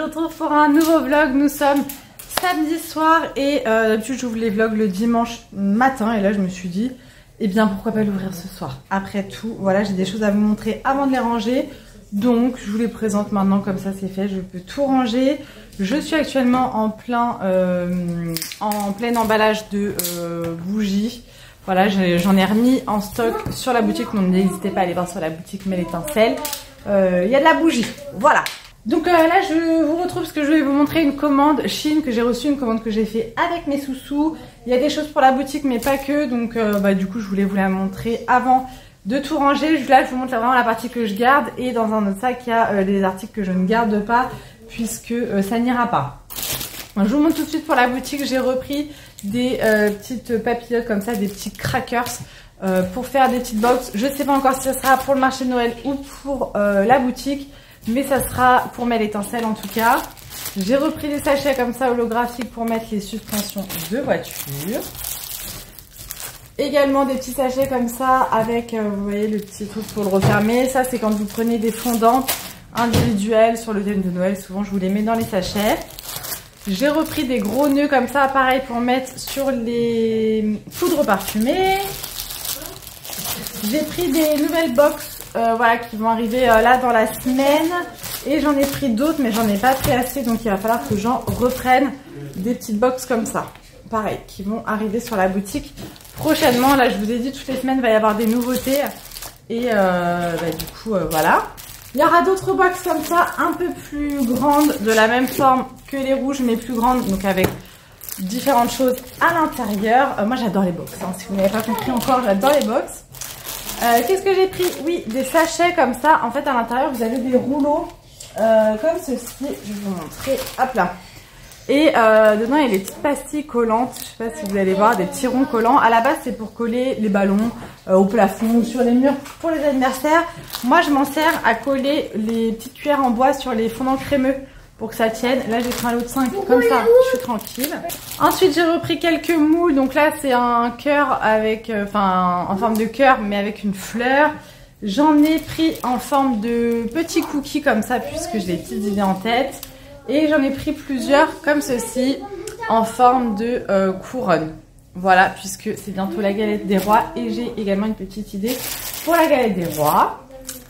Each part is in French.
retrouve pour un nouveau vlog. Nous sommes samedi soir et d'habitude j'ouvre les vlogs le dimanche matin et là je me suis dit eh bien pourquoi pas l'ouvrir ce soir. Après tout, voilà, j'ai des choses à vous montrer avant de les ranger. Donc je vous les présente maintenant, comme ça c'est fait, je peux tout ranger. Je suis actuellement en plein emballage de bougies. Voilà, j'en ai remis en stock sur la boutique, donc n'hésitez pas à aller voir sur la boutique Mel Étincelle. Il y a de la bougie, voilà. Donc là je vous retrouve parce que je voulais vous montrer une commande Shein que j'ai reçue, une commande que j'ai fait avec mes sous-sous. Il y a des choses pour la boutique mais pas que, donc du coup je voulais vous la montrer avant de tout ranger. Là je vous montre vraiment la partie que je garde et dans un autre sac il y a les articles que je ne garde pas puisque ça n'ira pas. Je vous montre tout de suite pour la boutique. J'ai repris des petites papillotes comme ça, des petits crackers pour faire des petites box. Je ne sais pas encore si ça sera pour le marché de Noël ou pour la boutique, mais ça sera pour Mel Étincelle en tout cas. J'ai repris des sachets comme ça holographiques pour mettre les suspensions de voiture. Également des petits sachets comme ça avec, vous voyez, le petit truc pour le refermer. Ça c'est quand vous prenez des fondantes individuelles sur le thème de Noël. Souvent je vous les mets dans les sachets. J'ai repris des gros nœuds comme ça, pareil pour mettre sur les poudres parfumées. J'ai pris des nouvelles box voilà, qui vont arriver là dans la semaine. Et j'en ai pris d'autres, mais j'en ai pas pris assez. Donc il va falloir que j'en reprenne des petites box comme ça. Pareil, qui vont arriver sur la boutique prochainement. Là, je vous ai dit, toutes les semaines, il va y avoir des nouveautés. Et du coup, voilà. Il y aura d'autres box comme ça, un peu plus grandes, de la même forme que les rouges, mais plus grandes. Donc avec différentes choses à l'intérieur. Moi, j'adore les box. Hein. Si vous n'avez pas compris encore, j'adore les box. Qu'est-ce que j'ai pris? Oui, des sachets comme ça. En fait, à l'intérieur, vous avez des rouleaux comme ceci. Je vais vous montrer. Hop là. Et dedans, il y a des petites pastilles collantes. Je sais pas si vous allez voir, des petits ronds collants. À la base, c'est pour coller les ballons au plafond ou sur les murs pour les anniversaires. Moi, je m'en sers à coller les petites cuillères en bois sur les fondants crémeux pour que ça tienne. Là, j'ai pris un lot de 5 comme ça. Je suis tranquille. Ensuite, j'ai repris quelques moules. Donc là, c'est un cœur avec, en forme de cœur, mais avec une fleur. J'en ai pris en forme de petits cookies comme ça, puisque j'ai des petites idées en tête. Et j'en ai pris plusieurs comme ceci en forme de couronne. Voilà, puisque c'est bientôt la galette des rois. Et j'ai également une petite idée pour la galette des rois.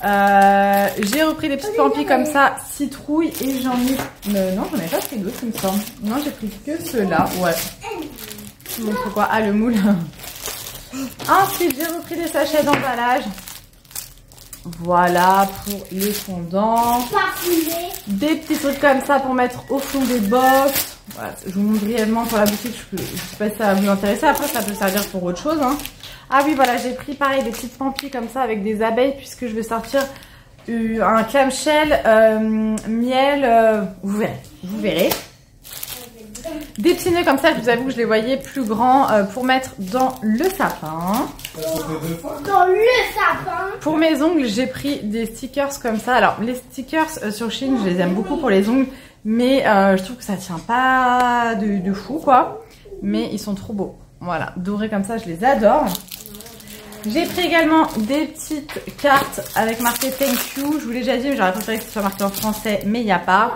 J'ai repris des petites pampilles comme ça, citrouille. Et j'en ai... non, j'en ai pas pris d'autres, il me semble. Non, j'ai pris que ceux-là. Ouais. Je vous montre quoi? Ah, le moule. Ensuite, j'ai repris des sachets d'emballage. Voilà pour les fondants. Des petits trucs comme ça pour mettre au fond des box. Voilà, je vous montre brièvement pour la boutique. Je sais pas si ça va vous intéresser. Après, ça peut servir pour autre chose. Hein. Ah oui, voilà, j'ai pris pareil des petites pampilles comme ça avec des abeilles puisque je vais sortir un clamshell miel. Vous verrez. Des petits nœuds comme ça, je vous avoue que je les voyais plus grands pour mettre dans le sapin. Dans le sapin. Pour mes ongles, j'ai pris des stickers comme ça. Alors, les stickers sur Shein, je les aime beaucoup pour les ongles. Mais je trouve que ça tient pas de fou, quoi. Mais ils sont trop beaux. Voilà, dorés comme ça, je les adore. J'ai pris également des petites cartes avec marqué Thank You. Je vous l'ai déjà dit, mais j'aurais préféré que ce soit marqué en français, mais il n'y a pas.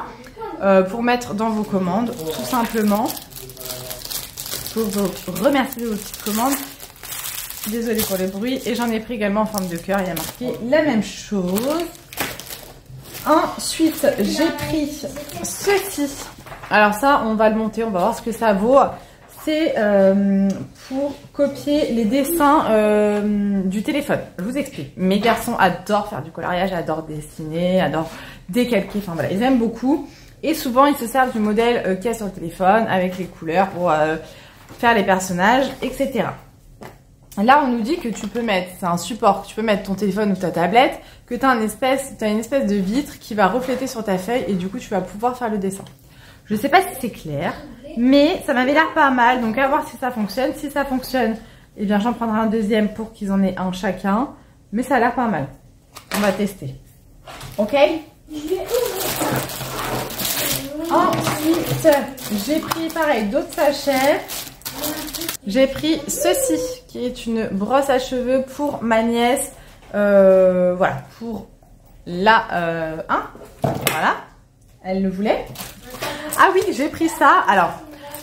Pour mettre dans vos commandes, tout simplement. Pour vous remercier de vos petites commandes. Désolée pour le bruit. Et j'en ai pris également en forme de cœur. Il y a marqué la même chose. Ensuite, j'ai pris ceci. Alors ça, on va le monter. On va voir ce que ça vaut. C'est pour copier les dessins du téléphone. Je vous explique. Mes garçons adorent faire du coloriage, adorent dessiner, adorent décalquer. Enfin voilà, ils aiment beaucoup. Et souvent, ils se servent du modèle qu'il y a sur le téléphone avec les couleurs pour faire les personnages, etc. Là, on nous dit que tu peux mettre, c'est un support, que tu peux mettre ton téléphone ou ta tablette, que tu as une espèce de vitre qui va refléter sur ta feuille et du coup, tu vas pouvoir faire le dessin. Je ne sais pas si c'est clair, mais ça m'avait l'air pas mal. Donc, à voir si ça fonctionne. Si ça fonctionne, eh bien, j'en prendrai un deuxième pour qu'ils en aient un chacun. Mais ça a l'air pas mal. On va tester. Ok? Ensuite, j'ai pris pareil d'autres sachets. J'ai pris ceci qui est une brosse à cheveux pour ma nièce. Voilà, pour la 1. Voilà. Elle le voulait. Ah oui, j'ai pris ça. Alors,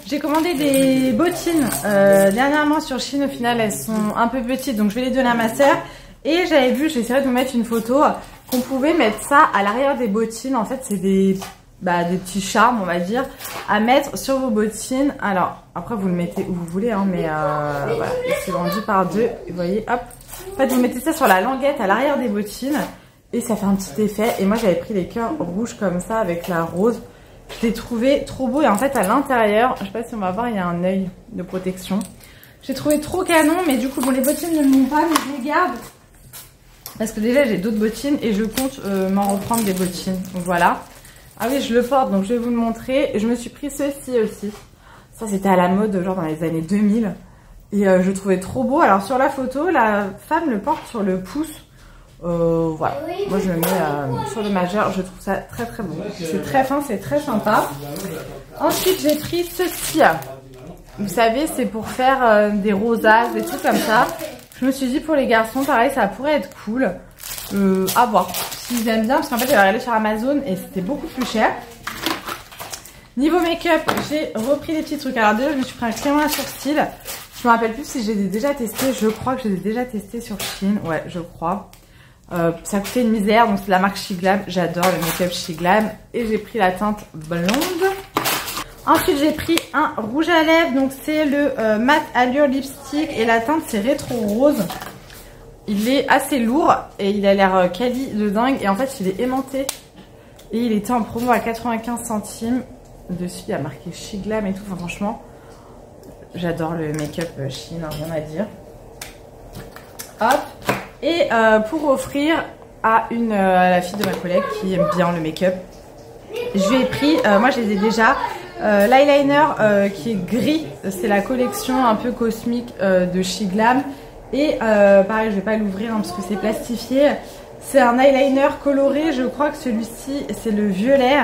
j'ai commandé des bottines dernièrement sur Shein. Au final, elles sont un peu petites, donc je vais les donner à ma soeur. Et j'avais vu, j'essaierai de vous mettre une photo, qu'on pouvait mettre ça à l'arrière des bottines. En fait, c'est des petits charmes, on va dire, à mettre sur vos bottines. Alors, après, vous le mettez où vous voulez, hein, mais voilà, c'est vendu par deux. Vous voyez, hop. En fait, vous mettez ça sur la languette à l'arrière des bottines et ça fait un petit effet. Et moi, j'avais pris les cœurs rouges comme ça avec la rose. Je l'ai trouvé trop beau et en fait, à l'intérieur, je sais pas si on va voir, il y a un œil de protection. J'ai trouvé trop canon, mais du coup, bon, les bottines ne m'ont pas, mais je les garde. Parce que déjà, j'ai d'autres bottines et je compte m'en reprendre des bottines. Donc voilà. Ah oui, je le porte, donc je vais vous le montrer. Je me suis pris ceci aussi. Ça, c'était à la mode, genre dans les années 2000. Et je le trouvais trop beau. Alors sur la photo, la femme le porte sur le pouce. Voilà. Moi, je le mets sur le majeur. Je trouve ça très très beau. C'est très fin, c'est très sympa. Ensuite, j'ai pris ceci. Vous savez, c'est pour faire des rosages, des trucs comme ça. Je me suis dit pour les garçons, pareil, ça pourrait être cool. À voir s'ils aiment bien, parce qu'en fait j'avais regardé sur Amazon et c'était beaucoup plus cher. Niveau make-up, j'ai repris des petits trucs. Alors déjà, je me suis pris un crayon à sourcils. Je me rappelle plus si je les ai déjà testés. Je crois que je les ai déjà testés sur Shein. Ouais, je crois. Ça coûtait une misère, donc c'est la marque Shiglam. J'adore le make-up Shiglam. Et j'ai pris la teinte blonde. Ensuite, j'ai pris un rouge à lèvres. Donc c'est le Matte Allure Lipstick. Et la teinte, c'est rétro rose. Il est assez lourd et il a l'air quali de dingue. Et en fait, il est aimanté. Et il était en promo à 95 centimes. Dessus, il y a marqué Shiglam et tout. Enfin, franchement, j'adore le make-up Shein, rien à dire. Hop. Et pour offrir à la fille de ma collègue qui aime bien le make-up, je lui ai pris, moi je les ai déjà, l'eyeliner qui est gris. C'est la collection un peu cosmique de Shiglam. Et pareil, je vais pas l'ouvrir hein, parce que c'est plastifié. C'est un eyeliner coloré, je crois que celui-ci c'est le violet.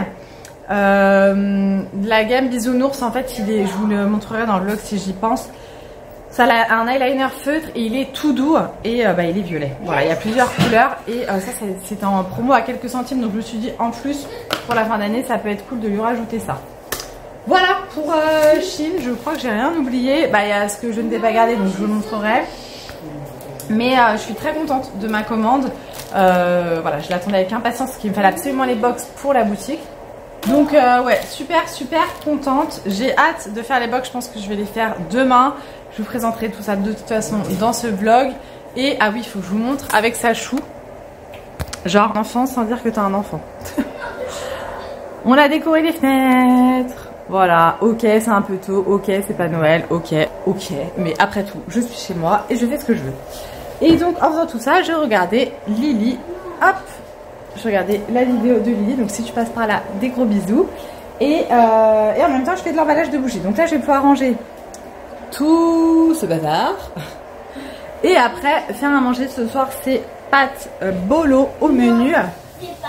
De la gamme Bisounours, en fait je vous le montrerai dans le vlog si j'y pense. Ça a un eyeliner feutre et il est tout doux et il est violet. Voilà, il y a plusieurs couleurs et ça c'est en promo à quelques centimes, donc je me suis dit en plus pour la fin d'année ça peut être cool de lui rajouter ça. Voilà pour Shein, je crois que j'ai rien oublié. Il y a ce que je ne t'ai pas gardé, donc je vous le montrerai. Mais je suis très contente de ma commande. Voilà, je l'attendais avec impatience parce qu'il me fallait absolument les box pour la boutique. Donc ouais, super contente. J'ai hâte de faire les box, je pense que je vais les faire demain. Je vous présenterai tout ça de toute façon dans ce vlog. Et ah oui, il faut que je vous montre avec sa chou. Genre enfant sans dire que t'as un enfant. On a décoré les fenêtres. Voilà, ok, c'est un peu tôt, ok, c'est pas Noël, ok, mais après tout, je suis chez moi et je fais ce que je veux. Et donc, en faisant tout ça, je regardais Lily, hop, je regardais la vidéo de Lily, donc si tu passes par là, des gros bisous. Et en même temps, je fais de l'emballage de bougies. Donc là, je vais pouvoir ranger tout ce bazar. Et après, faire à manger ce soir, c'est pâtes bolo au menu.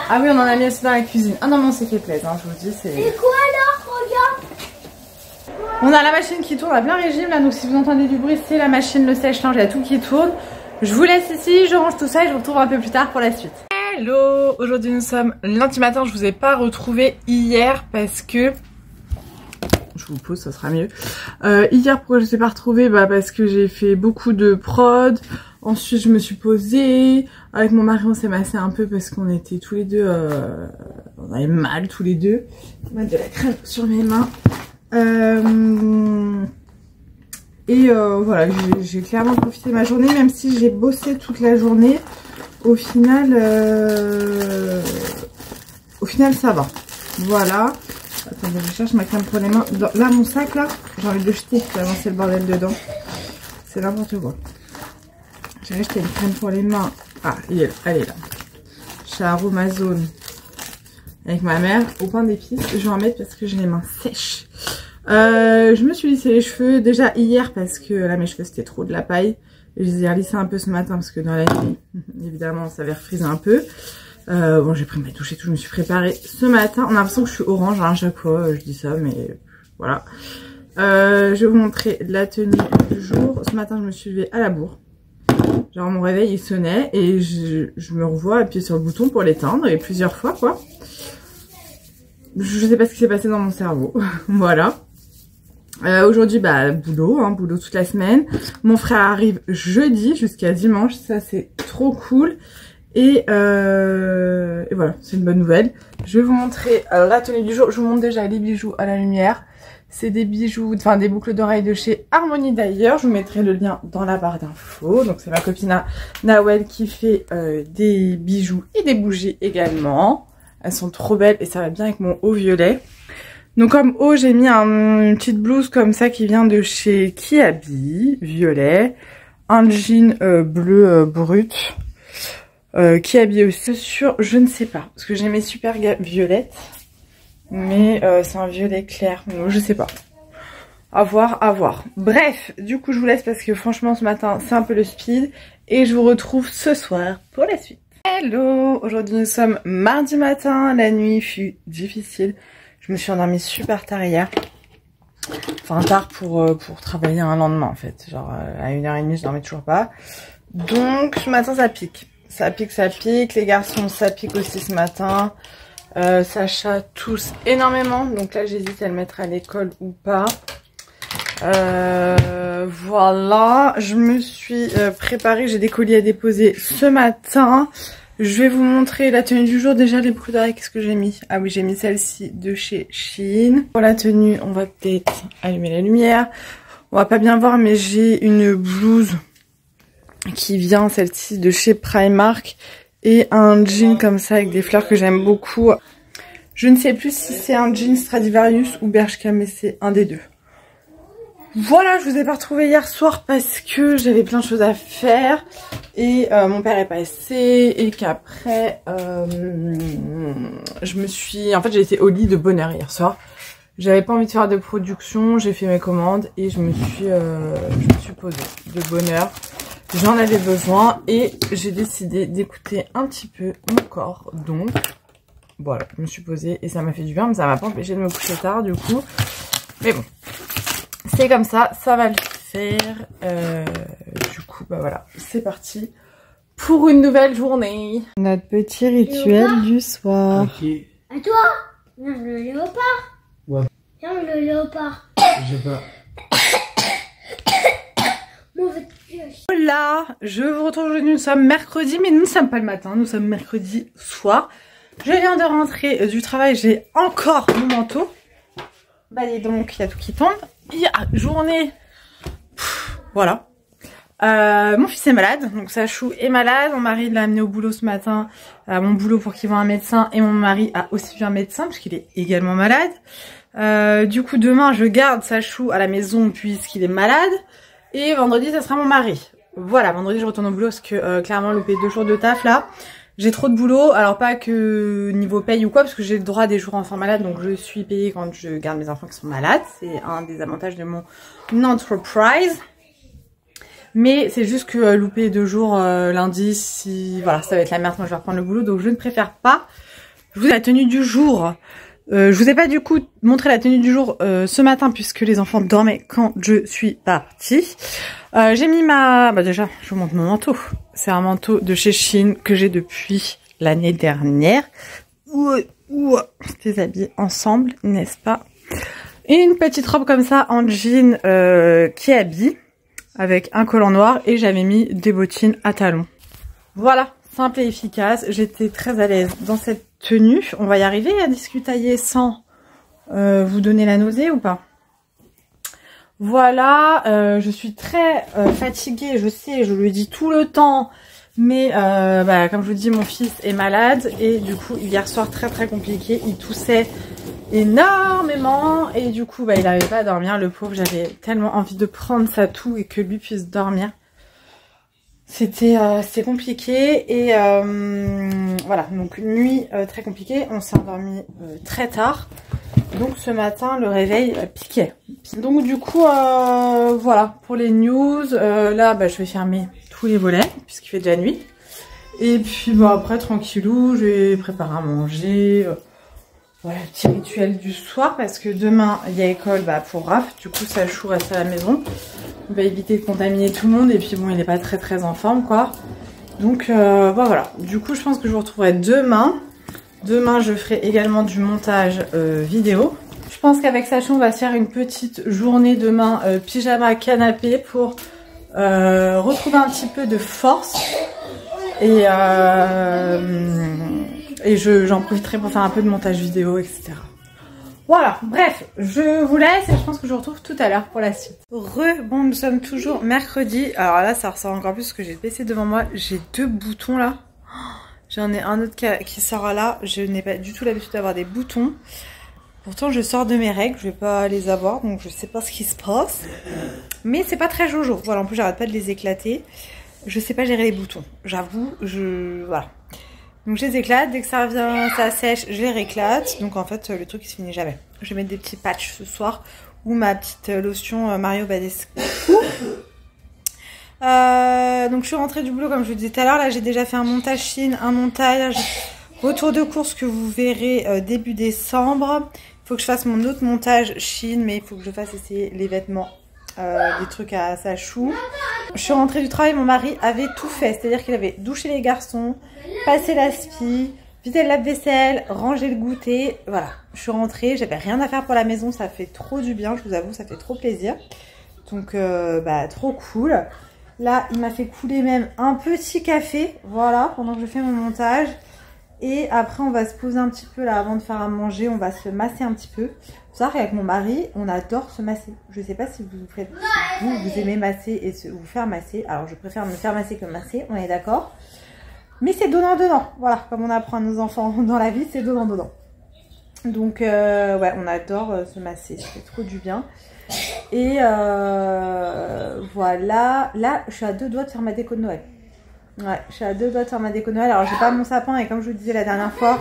Ah oui, on en a mis aussi dans la cuisine. Ah non, mais on s'est fait plaisir, hein, je vous dis. C'est quoi alors? Regarde. On a la machine qui tourne à plein régime là, donc si vous entendez du bruit, c'est la machine, le sèche-linge, il y a tout qui tourne. Je vous laisse ici, je range tout ça et je vous retrouve un peu plus tard pour la suite. Hello, aujourd'hui nous sommes lundi matin, je vous ai pas retrouvé hier parce que... Je vous pose, ça sera mieux. Hier, pourquoi je ne sais pas retrouvée? Parce que j'ai fait beaucoup de prod. Ensuite, je me suis posée. Avec mon mari, on s'est massé un peu parce qu'on était tous les deux... on avait mal tous les deux. On va mettre de la crème sur mes mains. Voilà, j'ai clairement profité de ma journée, même si j'ai bossé toute la journée. Au final, ça va. Voilà. Attendez, je cherche ma crème pour les mains. Là, mon sac, là, j'ai envie de le jeter tellement c'est le bordel dedans. C'est n'importe quoi. J'ai acheté une crème pour les mains. Ah, elle est là. Chez Aromazone. Avec ma mère, au pain d'épices. Je vais en mettre parce que j'ai les mains sèches. Je me suis lissé les cheveux déjà hier parce que là, mes cheveux, c'était trop de la paille. Je les ai relissés un peu ce matin parce que dans la nuit, évidemment, ça avait refrisé un peu. Bon, j'ai pris ma douche et tout, je me suis préparée ce matin. On a l'impression que je suis orange hein, à chaque fois, je dis ça, mais voilà. Je vais vous montrer la tenue du jour. Ce matin, je me suis levée à la bourre. Genre, mon réveil, il sonnait et je me revois appuyer sur le bouton pour l'éteindre, et plusieurs fois, quoi. je sais pas ce qui s'est passé dans mon cerveau. Voilà. Aujourd'hui, bah, boulot, hein, boulot toute la semaine. Mon frère arrive jeudi jusqu'à dimanche, ça c'est trop cool. Et voilà, c'est une bonne nouvelle. Je vais vous montrer la tenue du jour. Je vous montre déjà les bijoux à la lumière. C'est des bijoux, enfin des boucles d'oreilles de chez Harmonie d'ailleurs. Je vous mettrai le lien dans la barre d'infos. Donc c'est ma copine Nawel qui fait des bijoux et des bougies également. Elles sont trop belles et ça va bien avec mon haut violet. Donc comme haut, j'ai mis une petite blouse comme ça qui vient de chez Kiabi, violet. Un jean bleu brut. Kiabi aussi sur, je ne sais pas, parce que j'ai mes super violettes. Mais c'est un violet clair, donc je sais pas. À voir, à voir. Bref, du coup je vous laisse parce que franchement ce matin c'est un peu le speed. Et je vous retrouve ce soir pour la suite. Hello, aujourd'hui nous sommes mardi matin, la nuit fut difficile. Je me suis endormie super tard hier. Enfin tard pour travailler un lendemain en fait. Genre à 1h30 je dormais toujours pas. Donc ce matin ça pique. Ça pique, ça pique. Les garçons ça pique aussi ce matin. Sacha tousse énormément. Donc là j'hésite à le mettre à l'école ou pas. Voilà. Je me suis préparée. J'ai des colis à déposer ce matin. Je vais vous montrer la tenue du jour. Déjà les boucles d'oreilles, qu'est-ce que j'ai mis? Ah oui, j'ai mis celle-ci de chez Shein. Pour la tenue, on va peut-être allumer la lumière. On va pas bien voir, mais j'ai une blouse qui vient, celle-ci, de chez Primark. Et un jean comme ça avec des fleurs que j'aime beaucoup. Je ne sais plus si c'est un jean Stradivarius ou Bershka, mais c'est un des deux. Voilà, je vous ai pas retrouvé hier soir parce que j'avais plein de choses à faire. Et mon père est passé et qu'après, je me suis... En fait, j'ai été au lit de bonne heure hier soir. J'avais pas envie de faire de production, j'ai fait mes commandes et je me suis posée de bonne heure. J'en avais besoin et j'ai décidé d'écouter un petit peu mon corps. Donc, voilà, je me suis posée et ça m'a fait du bien, mais ça m'a pas empêché de me coucher tard du coup. Mais bon, c'est comme ça va le faire. Du coup, bah voilà, c'est parti pour une nouvelle journée. Notre petit rituel du soir. À toi, viens le léopard. Ouais. Viens le léopard. Je sais pas. Voilà, je vous retrouve aujourd'hui, nous sommes mercredi, mais nous ne sommes pas le matin, nous sommes mercredi soir. Je viens de rentrer du travail, j'ai encore mon manteau. Bah dis donc, il y a tout qui tombe. Il y a journée. Voilà. Mon fils est malade, donc Sachou est malade. Mon mari l'a amené au boulot ce matin, à mon boulot pour qu'il voie un médecin. Et mon mari a aussi vu un médecin, parce qu'il est également malade. Du coup, demain, je garde Sachou à la maison puisqu'il est malade. Et vendredi, ça sera mon mari. Voilà, vendredi, je retourne au boulot parce que clairement, loupé 2 jours de taf là. J'ai trop de boulot, alors pas que niveau paye ou quoi, parce que j'ai le droit à des jours enfants malades, donc je suis payée quand je garde mes enfants qui sont malades. C'est un des avantages de mon entreprise. Mais c'est juste que louper 2 jours lundi, si voilà, ça va être la merde quand je vais reprendre le boulot, donc je ne préfère pas. Je vous ai la tenue du jour. Je vous ai pas du coup montré la tenue du jour ce matin puisque les enfants dormaient quand je suis partie. J'ai mis ma... Bah déjà, je vous montre mon manteau. C'est un manteau de chez Shein que j'ai depuis l'année dernière. C'était habillés ensemble, n'est-ce pas? Et une petite robe comme ça en jean Kiabi avec un collant noir et j'avais mis des bottines à talons. Voilà, simple et efficace. J'étais très à l'aise dans cette tenue. On va y arriver à discutailler sans vous donner la nausée ou pas? Voilà, je suis très fatiguée, je sais, je le dis tout le temps. Mais bah, comme je vous dis, mon fils est malade et du coup hier soir très compliqué. Il toussait énormément et du coup bah, il n'arrivait pas à dormir. Le pauvre, j'avais tellement envie de prendre sa toux et que lui puisse dormir. C'était compliqué et voilà, donc une nuit très compliquée. On s'est endormi très tard. Donc ce matin le réveil piquait. Donc du coup voilà pour les news. Là bah, je vais fermer tous les volets puisqu'il fait déjà nuit. Et puis bon après tranquillou, je vais préparer à manger. Voilà, petit rituel du soir parce que demain il y a école bah, pour Raph. Du coup Sachou reste à la maison. On va éviter de contaminer tout le monde et puis bon il n'est pas très en forme quoi. Donc bah, voilà. Du coup je pense que je vous retrouverai demain. Demain, je ferai également du montage vidéo. Je pense qu'avec Sachon, on va se faire une petite journée demain pyjama canapé pour retrouver un petit peu de force. Et j'en profiterai pour faire un peu de montage vidéo, etc. Voilà, bref, je vous laisse et je pense que je vous retrouve tout à l'heure pour la suite. Bon, nous sommes toujours mercredi. Alors là, ça ressort encore plus parce que j'ai le PC devant moi. J'ai 2 boutons là. J'en ai un autre qui sort là. Je n'ai pas du tout l'habitude d'avoir des boutons. Pourtant, je sors de mes règles. Je vais pas les avoir, donc je sais pas ce qui se passe. Mais c'est pas très jojo. Voilà, en plus, j'arrête pas de les éclater. Je sais pas gérer les boutons. J'avoue, voilà. Donc je les éclate, dès que ça revient, ça sèche, je les rééclate. Donc en fait, le truc il se finit jamais. Je vais mettre des petits patchs ce soir ou ma petite lotion Mario Badescu. Donc je suis rentrée du boulot comme je vous disais tout à l'heure. Là j'ai déjà fait un montage Chine, un montage retour de course que vous verrez début décembre. Il faut que je fasse mon autre montage Chine, mais il faut que je fasse essayer les vêtements. Des trucs à Sachou. Je suis rentrée du travail, mon mari avait tout fait, c'est-à-dire qu'il avait douché les garçons, passé la spi, vidé le lave-vaisselle, rangé le goûter. Voilà, je suis rentrée, j'avais rien à faire pour la maison, ça fait trop du bien, je vous avoue, ça fait trop plaisir. Donc trop cool. Là, il m'a fait couler même un petit café, voilà, pendant que je fais mon montage. Et après, on va se poser un petit peu là avant de faire à manger, on va se masser un petit peu. Faut savoir qu'avec mon mari, on adore se masser. Je sais pas si vous aimez masser et vous faire masser. Alors, je préfère me faire masser que masser, on est d'accord. Mais c'est donnant-donnant. Voilà, comme on apprend à nos enfants dans la vie, c'est donnant-donnant. Donc, ouais, on adore se masser, ça fait trop du bien. Et voilà, là, je suis à 2 doigts de faire ma déco de Noël. Ouais, je suis à 2 doigts de faire ma déco de Noël. Alors, j'ai pas mon sapin et comme je vous disais la dernière fois,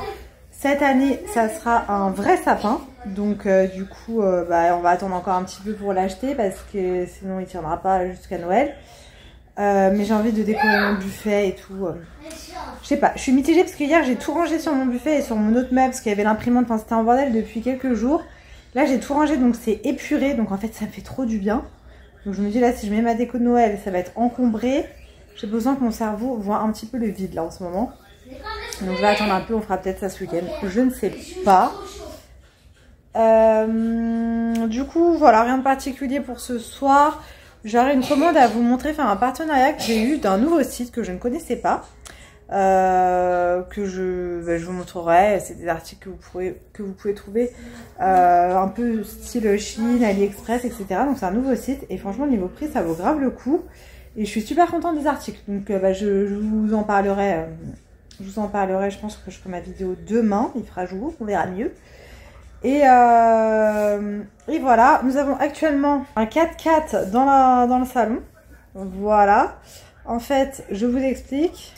cette année, ça sera un vrai sapin. Donc, du coup, on va attendre encore un petit peu pour l'acheter parce que sinon, il tiendra pas jusqu'à Noël. Mais j'ai envie de décorer mon buffet et tout. Je sais pas, je suis mitigée parce que hier, j'ai tout rangé sur mon buffet et sur mon autre meuble parce qu'il y avait l'imprimante. Enfin, c'était en bordel depuis quelques jours. Là, j'ai tout rangé, donc c'est épuré. Donc, en fait, ça me fait trop du bien. Donc, je me dis là, si je mets ma déco de Noël, ça va être encombré. J'ai besoin que mon cerveau voit un petit peu le vide là en ce moment. Donc je vais attendre un peu, on fera peut-être ça ce week-end. Je ne sais pas. Du coup, voilà, rien de particulier pour ce soir. J'aurai une commande à vous montrer, enfin un partenariat que j'ai eu d'un nouveau site que je ne connaissais pas. Que je vous montrerai. C'est des articles que vous pouvez trouver un peu style Chine, AliExpress, etc. Donc c'est un nouveau site et franchement niveau prix ça vaut grave le coup. Et je suis super contente des articles. Donc je vous en parlerai. Je pense que je ferai ma vidéo demain. Il fera jour, on verra mieux. Et voilà. Nous avons actuellement un 4x4 dans le salon. Voilà. En fait, je vous explique.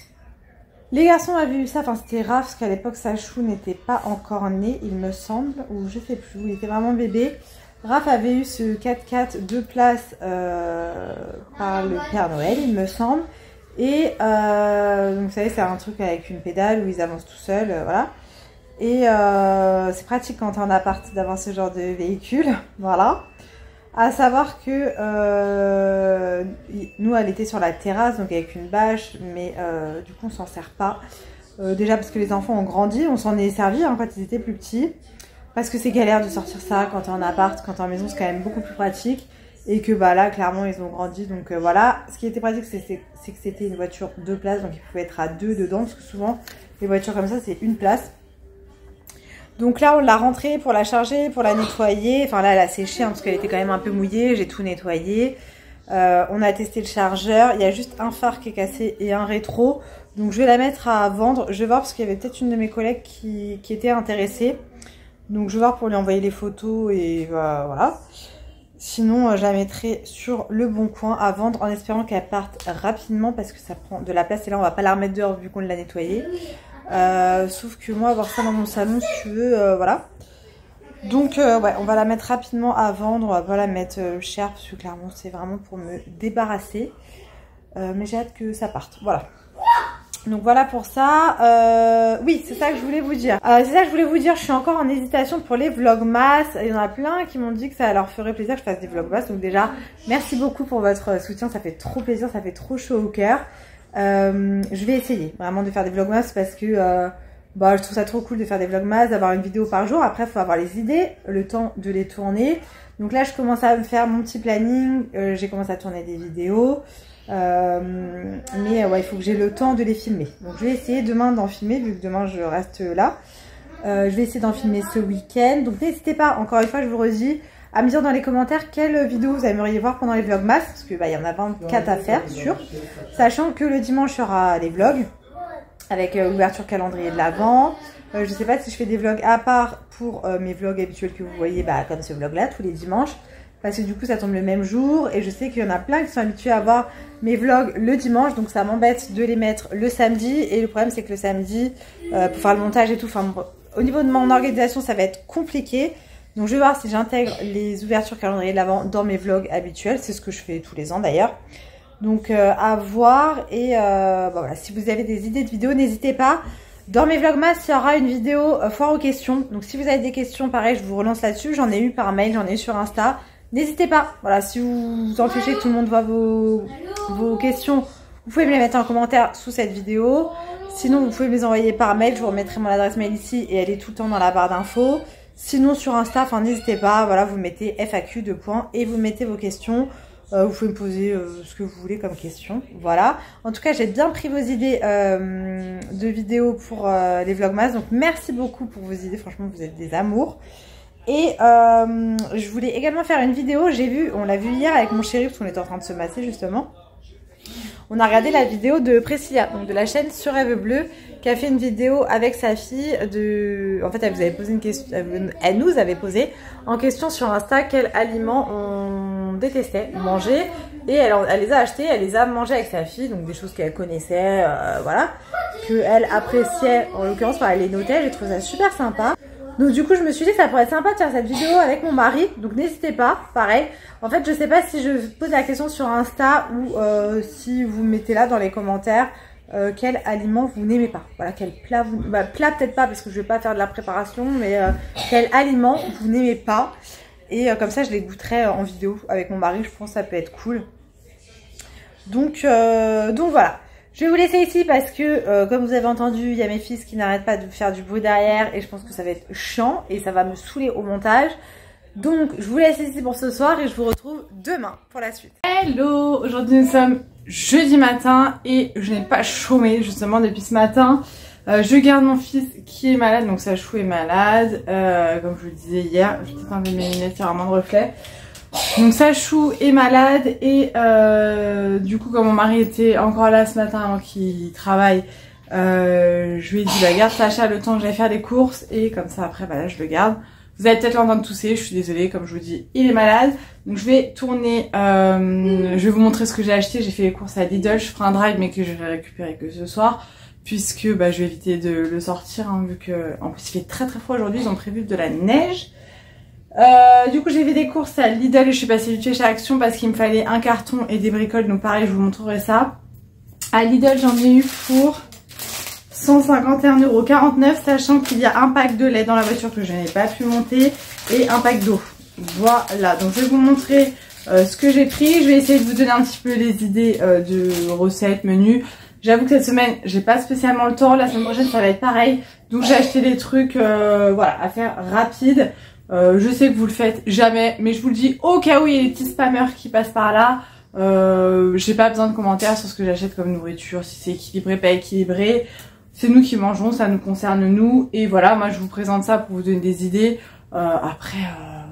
Les garçons avaient eu ça. Enfin, c'était Raph, parce qu'à l'époque, Sachou n'était pas encore né, il me semble. Ou je sais plus. Il était vraiment bébé. Raph avait eu ce 4x4 2 places par le Père Noël, il me semble. Et donc vous savez, c'est un truc avec une pédale où ils avancent tout seuls, voilà. Et c'est pratique quand t'es en appart d'avoir ce genre de véhicule, voilà. À savoir que nous, elle était sur la terrasse, donc avec une bâche, mais du coup, on s'en sert pas. Déjà parce que les enfants ont grandi, on s'en est servi hein, quand ils étaient plus petits. Parce que c'est galère de sortir ça quand t'es en appart, quand t'es en maison, c'est quand même beaucoup plus pratique. Et que là, clairement, ils ont grandi. Donc voilà, ce qui était pratique, c'est que c'était une voiture 2 places. Donc ils pouvaient être à 2 dedans. Parce que souvent, les voitures comme ça, c'est 1 place. Donc là, on l'a rentrée pour la charger, pour la nettoyer. Enfin là, elle a séché hein, parce qu'elle était quand même un peu mouillée. J'ai tout nettoyé. On a testé le chargeur. Il y a juste un phare qui est cassé et un rétro. Donc je vais la mettre à vendre. Je vais voir parce qu'il y avait peut-être une de mes collègues qui était intéressée. Donc je vais voir pour lui envoyer les photos et voilà. Sinon je la mettrai sur le bon coin à vendre en espérant qu'elle parte rapidement parce que ça prend de la place et là on va pas la remettre dehors vu qu'on l'a nettoyée. Sauf que moi avoir ça dans mon salon si tu veux, voilà. Donc ouais, on va la mettre rapidement à vendre, on va pas la mettre cher parce que clairement c'est vraiment pour me débarrasser. Mais j'ai hâte que ça parte, voilà. Donc voilà pour ça. Oui, c'est ça que je voulais vous dire. Je suis encore en hésitation pour les vlogmas. Il y en a plein qui m'ont dit que ça leur ferait plaisir que je fasse des vlogmas. Donc déjà, merci beaucoup pour votre soutien. Ça fait trop plaisir, ça fait trop chaud au cœur. Je vais essayer vraiment de faire des vlogmas parce que Bah, je trouve ça trop cool de faire des vlogmas, d'avoir une vidéo par jour. Après, il faut avoir les idées, le temps de les tourner. Donc là, je commence à me faire mon petit planning. J'ai commencé à tourner des vidéos. Mais ouais, il faut que j'ai le temps de les filmer. Donc je vais essayer demain d'en filmer, vu que demain je reste là. Je vais essayer d'en filmer ce week-end. Donc n'hésitez pas, encore une fois, je vous le redis, à me dire dans les commentaires quelle vidéo vous aimeriez voir pendant les vlogmas. Parce que bah, y en a 24 à faire, sûr. Sachant que le dimanche, il y aura les vlogs. Avec l'ouverture calendrier de l'Avent. Je sais pas si je fais des vlogs à part pour mes vlogs habituels que vous voyez, bah, comme ce vlog là tous les dimanches, parce que du coup ça tombe le même jour et je sais qu'il y en a plein qui sont habitués à voir mes vlogs le dimanche, donc ça m'embête de les mettre le samedi. Et le problème c'est que le samedi pour faire le montage et tout, enfin au niveau de mon organisation ça va être compliqué. Donc je vais voir si j'intègre les ouvertures calendrier de l'Avent dans mes vlogs habituels, c'est ce que je fais tous les ans d'ailleurs. Donc à voir. Et bon, voilà, si vous avez des idées de vidéos, n'hésitez pas. Dans mes vlogmas, il y aura une vidéo foire aux questions. Donc si vous avez des questions, pareil, je vous relance là-dessus. J'en ai eu par mail, j'en ai eu sur Insta. N'hésitez pas. Voilà, si vous vous empêchez que tout le monde voit vos questions, vous pouvez me les mettre en commentaire sous cette vidéo. Sinon, vous pouvez me les envoyer par mail. Je vous remettrai mon adresse mail ici et elle est tout le temps dans la barre d'infos. Sinon, sur Insta, enfin n'hésitez pas. Voilà, vous mettez FAQ et vous mettez vos questions. Vous pouvez me poser ce que vous voulez comme question. Voilà. En tout cas, j'ai bien pris vos idées de vidéos pour les vlogmas. Donc, merci beaucoup pour vos idées. Franchement, vous êtes des amours. Et je voulais également faire une vidéo. J'ai vu, on l'a vu hier avec mon chéri parce qu'on était en train de se masser justement. On a regardé la vidéo de Priscilla, donc de la chaîne Sur Rêve Bleu, qui a fait une vidéo avec sa fille de... En fait, elle vous avait posé une question, elle nous avait posé en question sur Insta quels aliments on détestait manger. Et elle les a achetés, elle les a mangés avec sa fille, donc des choses qu'elle connaissait, voilà, qu'elle appréciait. En l'occurrence, elle les notait, j'ai trouvé ça super sympa. Donc du coup je me suis dit que ça pourrait être sympa de faire cette vidéo avec mon mari. Donc n'hésitez pas, pareil. En fait je sais pas si je pose la question sur Insta ou si vous mettez là dans les commentaires quel aliment vous n'aimez pas. Voilà, quel plat vous... Bah, plat peut-être pas parce que je vais pas faire de la préparation, mais quel aliment vous n'aimez pas. Et comme ça je les goûterai en vidéo avec mon mari, je pense que ça peut être cool. Donc voilà. Je vais vous laisser ici parce que, comme vous avez entendu, il y a mes fils qui n'arrêtent pas de faire du bruit derrière et je pense que ça va être chiant et ça va me saouler au montage. Donc, je vous laisse ici pour ce soir et je vous retrouve demain pour la suite. Hello! Aujourd'hui, nous sommes jeudi matin et je n'ai pas chômé justement depuis ce matin. Je garde mon fils qui est malade, donc Sachou est malade. Comme je vous le disais hier, je vais peut-être enlever mes lunettes, il y aura moins de reflets. Donc Sachou est malade et du coup comme mon mari était encore là ce matin avant qu'il travaille, je lui ai dit bah garde Sacha le temps que j'aille faire des courses et comme ça après bah là je le garde. Vous allez peut-être l'entendre tousser, je suis désolée, comme je vous dis il est malade. Donc je vais tourner, je vais vous montrer ce que j'ai acheté. J'ai fait les courses à Lidl, je ferai un drive mais que je vais récupérer que ce soir. Puisque bah, je vais éviter de le sortir hein, vu que en plus il fait très très froid aujourd'hui, ils ont prévu de la neige. Du coup j'ai fait des courses à Lidl et je suis passée vite chez Action parce qu'il me fallait un carton et des bricoles, donc pareil je vous montrerai ça. À Lidl j'en ai eu pour 151,49 €, sachant qu'il y a un pack de lait dans la voiture que je n'ai pas pu monter et un pack d'eau. Voilà, donc je vais vous montrer ce que j'ai pris. Je vais essayer de vous donner un petit peu les idées de recettes, menus. J'avoue que cette semaine j'ai pas spécialement le temps, la semaine prochaine ça va être pareil. Donc j'ai acheté des trucs voilà, à faire rapide. Je sais que vous le faites jamais, mais je vous le dis au cas où il y a des petits spammers qui passent par là. J'ai pas besoin de commentaires sur ce que j'achète comme nourriture, si c'est équilibré, pas équilibré. C'est nous qui mangeons, ça nous concerne nous. Et voilà, moi je vous présente ça pour vous donner des idées. Après,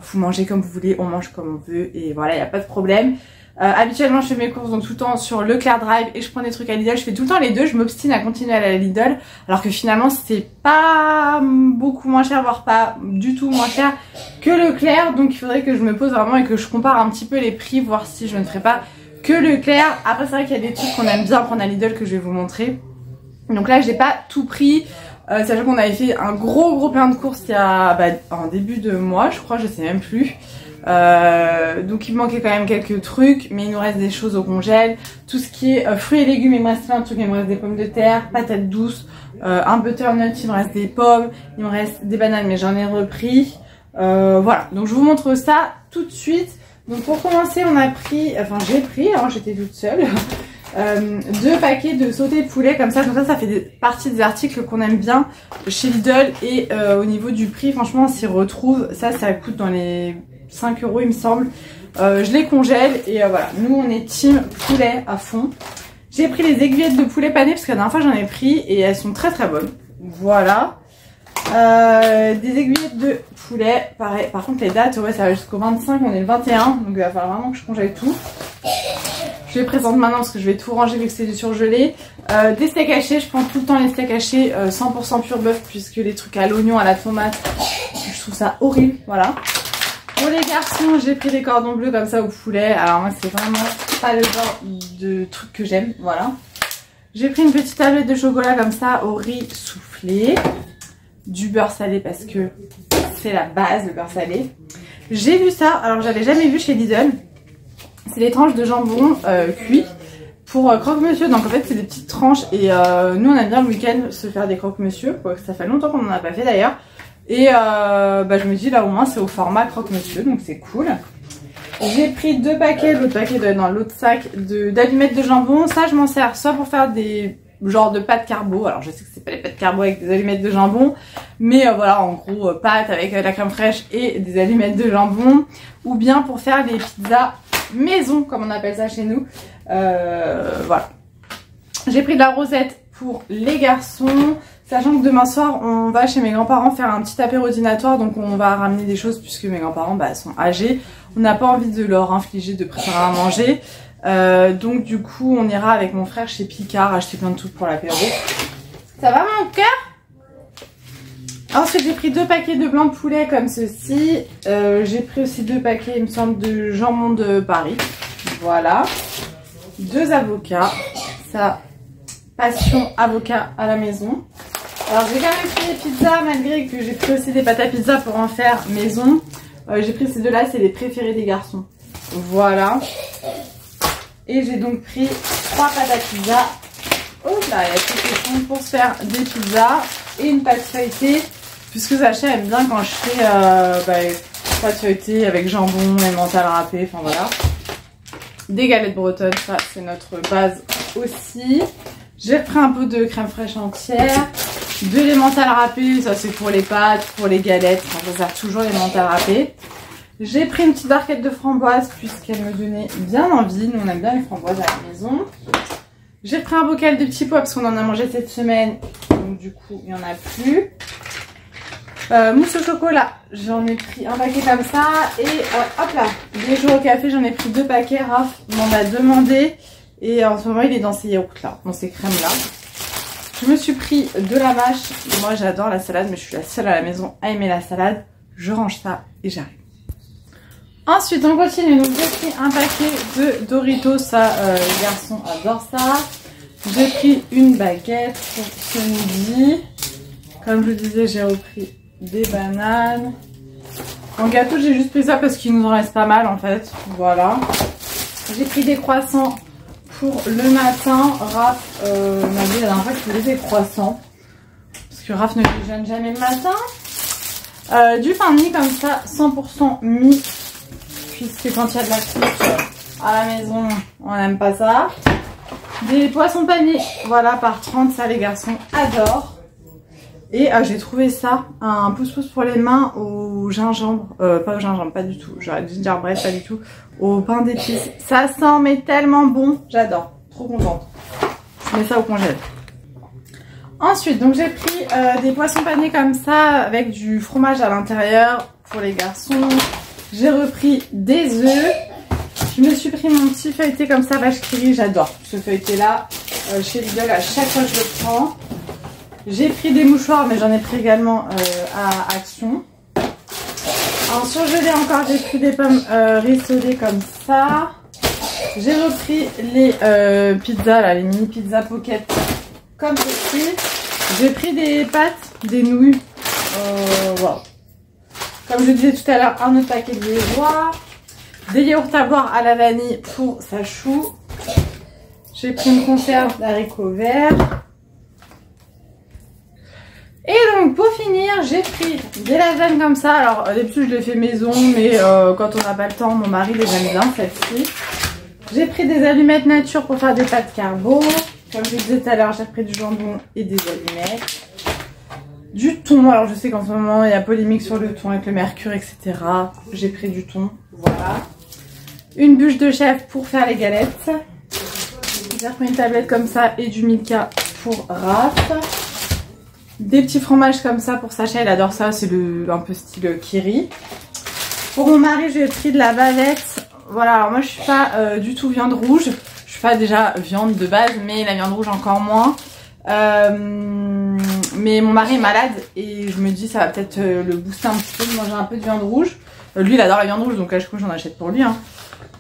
vous mangez comme vous voulez, on mange comme on veut. Et voilà, il n'y a pas de problème. Habituellement je fais mes courses donc tout le temps sur Leclerc Drive et je prends des trucs à Lidl, je fais tout le temps les deux, je m'obstine à continuer à aller à Lidl alors que finalement c'est pas beaucoup moins cher, voire pas du tout moins cher que Leclerc. Donc il faudrait que je me pose vraiment et que je compare un petit peu les prix, voir si je ne ferai pas que Leclerc. Après c'est vrai qu'il y a des trucs qu'on aime bien prendre à Lidl que je vais vous montrer. Donc là j'ai pas tout pris, sachant qu'on avait fait un gros plein de courses il y a en début de mois je crois, je sais même plus. Donc il me manquait quand même quelques trucs, mais il nous reste des choses au congèle. Tout ce qui est fruits et légumes, il me reste plein de trucs. Il me reste des pommes de terre, patates douces, un butternut, il me reste des pommes, il me reste des bananes mais j'en ai repris. Voilà, donc je vous montre ça tout de suite. Donc pour commencer on a pris, enfin j'ai pris, hein, j'étais toute seule. 2 paquets de sauté de poulet comme ça. Donc ça fait partie des articles qu'on aime bien chez Lidl. Et au niveau du prix, franchement, on s'y retrouve. Ça coûte dans les 5 € il me semble. Je les congèle et voilà. Nous, on est team poulet à fond. J'ai pris les aiguillettes de poulet pané parce que la dernière fois, j'en ai pris et elles sont très très bonnes. Voilà. Des aiguillettes de poulet. Pareil. Par contre, les dates, ouais, ça va jusqu'au 25. On est le 21. Donc il va falloir vraiment que je congèle tout. Je les présente maintenant parce que je vais tout ranger vu que c'est du surgelé. Des steaks hachés, je prends tout le temps les steaks hachés 100% pur bœuf puisque les trucs à l'oignon, à la tomate, je trouve ça horrible, voilà. Pour les garçons, j'ai pris des cordons bleus comme ça au poulet. Alors moi c'est vraiment pas le genre de truc que j'aime, voilà. J'ai pris une petite tablette de chocolat comme ça au riz soufflé. Du beurre salé parce que c'est la base, le beurre salé. J'ai vu ça, alors j'avais jamais vu chez Lidl. C'est les tranches de jambon cuit pour croque-monsieur. Donc en fait c'est des petites tranches et nous on aime bien le week-end se faire des croque-monsieur. Ça fait longtemps qu'on n'en a pas fait d'ailleurs. Et je me dis là au moins c'est au format croque-monsieur donc c'est cool. J'ai pris 2 paquets, l'autre paquet doit être dans l'autre sac d'allumettes de jambon. Ça je m'en sers soit pour faire des genres de pâtes carbo. Alors je sais que c'est pas les pâtes carbo avec des allumettes de jambon. Mais voilà en gros pâtes avec la crème fraîche et des allumettes de jambon. Ou bien pour faire des pizzas maison comme on appelle ça chez nous. Voilà. J'ai pris de la rosette pour les garçons. Sachant que demain soir on va chez mes grands-parents faire un petit apéro dînatoire. Donc on va ramener des choses puisque mes grands-parents sont âgés. On n'a pas envie de leur infliger de préparer à manger. Donc du coup on ira avec mon frère chez Picard acheter plein de trucs pour l'apéro. Ça va mon cœur? Ensuite j'ai pris 2 paquets de blanc de poulet comme ceci. J'ai pris aussi 2 paquets il me semble de jambon de Paris. Voilà. 2 avocats. Ça, passion avocat à la maison. Alors j'ai quand même pris des pizzas malgré que j'ai pris aussi des pâtes à pizza pour en faire maison. J'ai pris ces 2 là, c'est les préférés des garçons. Voilà. Et j'ai donc pris 3 pâtes à pizza. Oh là, il y a tout ce fond pour se faire des pizzas et une pâte feuilletée. Puisque Sacha aime bien quand je fais pâte feuilletée avec jambon, emmental râpé, enfin voilà. Des galettes bretonnes, ça c'est notre base aussi. J'ai repris un peu de crème fraîche entière. De l'emmental râpé, ça c'est pour les pâtes, pour les galettes, enfin, ça sert toujours l'emmental râpé. J'ai pris une petite barquette de framboises puisqu'elle me donnait bien envie. Nous on aime bien les framboises à la maison. J'ai pris un bocal de petits pois parce qu'on en a mangé cette semaine. Donc du coup il n'y en a plus. Mousse au chocolat, j'en ai pris un paquet comme ça. Et hop là, des jours au café, j'en ai pris 2 paquets. Raph m'en a demandé. Et en ce moment il est dans ces yaourts là, dans ces crèmes là. Je me suis pris de la mâche. Moi j'adore la salade mais je suis la seule à la maison à aimer la salade. Je range ça et j'arrive. Ensuite on continue, donc j'ai pris un paquet de Doritos, ça les garçons adorent ça. J'ai pris une baguette pour ce midi. Comme je vous disais j'ai repris des bananes. En gâteau j'ai juste pris ça parce qu'il nous en reste pas mal en fait, voilà. J'ai pris des croissants pour le matin. Raph m'a dit la dernière fois qu'il voulait des croissants. Parce que Raph ne déjeune jamais le matin. Du pain de mie comme ça, 100% mie. Puisque quand il y a de la croûte à la maison, on n'aime pas ça. Des poissons panés, voilà, par 30, ça les garçons adorent. Et j'ai trouvé ça, un pouce-pouce pour les mains au gingembre, pas au gingembre, pas du tout, genre gingerbread, pas du tout, au pain d'épices. Ça sent mais tellement bon, j'adore, trop contente. Je mets ça au congèle. Ensuite, donc j'ai pris des poissons panés comme ça, avec du fromage à l'intérieur pour les garçons. J'ai repris des œufs. Je me suis pris mon petit feuilleté comme ça, vache qui rit, j'adore ce feuilleté là. Chez Lidl, à chaque fois je le prends. J'ai pris des mouchoirs, mais j'en ai pris également à Action. En surgelé encore, j'ai pris des pommes rissolées comme ça. J'ai repris les pizzas, là, les mini pizzas pocket comme ceci. J'ai pris des pâtes, des nouilles. Wow. Comme je disais tout à l'heure, un autre paquet de yaourts. Des yaourts à boire à la vanille pour Sachou. J'ai pris une conserve d'haricots verts. Et donc pour finir, j'ai pris des lasagnes comme ça. Alors d'habitude je les fais maison, mais quand on n'a pas le temps, mon mari les aime bien, celle-ci. J'ai pris des allumettes nature pour faire des pâtes carbo. Comme je disais tout à l'heure, j'ai pris du jambon et des allumettes. Du thon, alors je sais qu'en ce moment il y a polémique sur le thon avec le mercure, etc. J'ai pris du thon, voilà. Une bûche de chèvre pour faire les galettes. J'ai pris une tablette comme ça et du Milka pour Raph. Des petits fromages comme ça pour Sacha, il adore ça, c'est un peu style Kiri. Pour mon mari, j'ai pris de la bavette. Voilà, alors moi je suis pas du tout viande rouge. Je suis pas déjà viande de base, mais la viande rouge encore moins. Mais mon mari est malade et je me dis ça va peut-être le booster un petit peu de manger un peu de viande rouge. Lui il adore la viande rouge donc là je crois que j'en achète pour lui. Hein.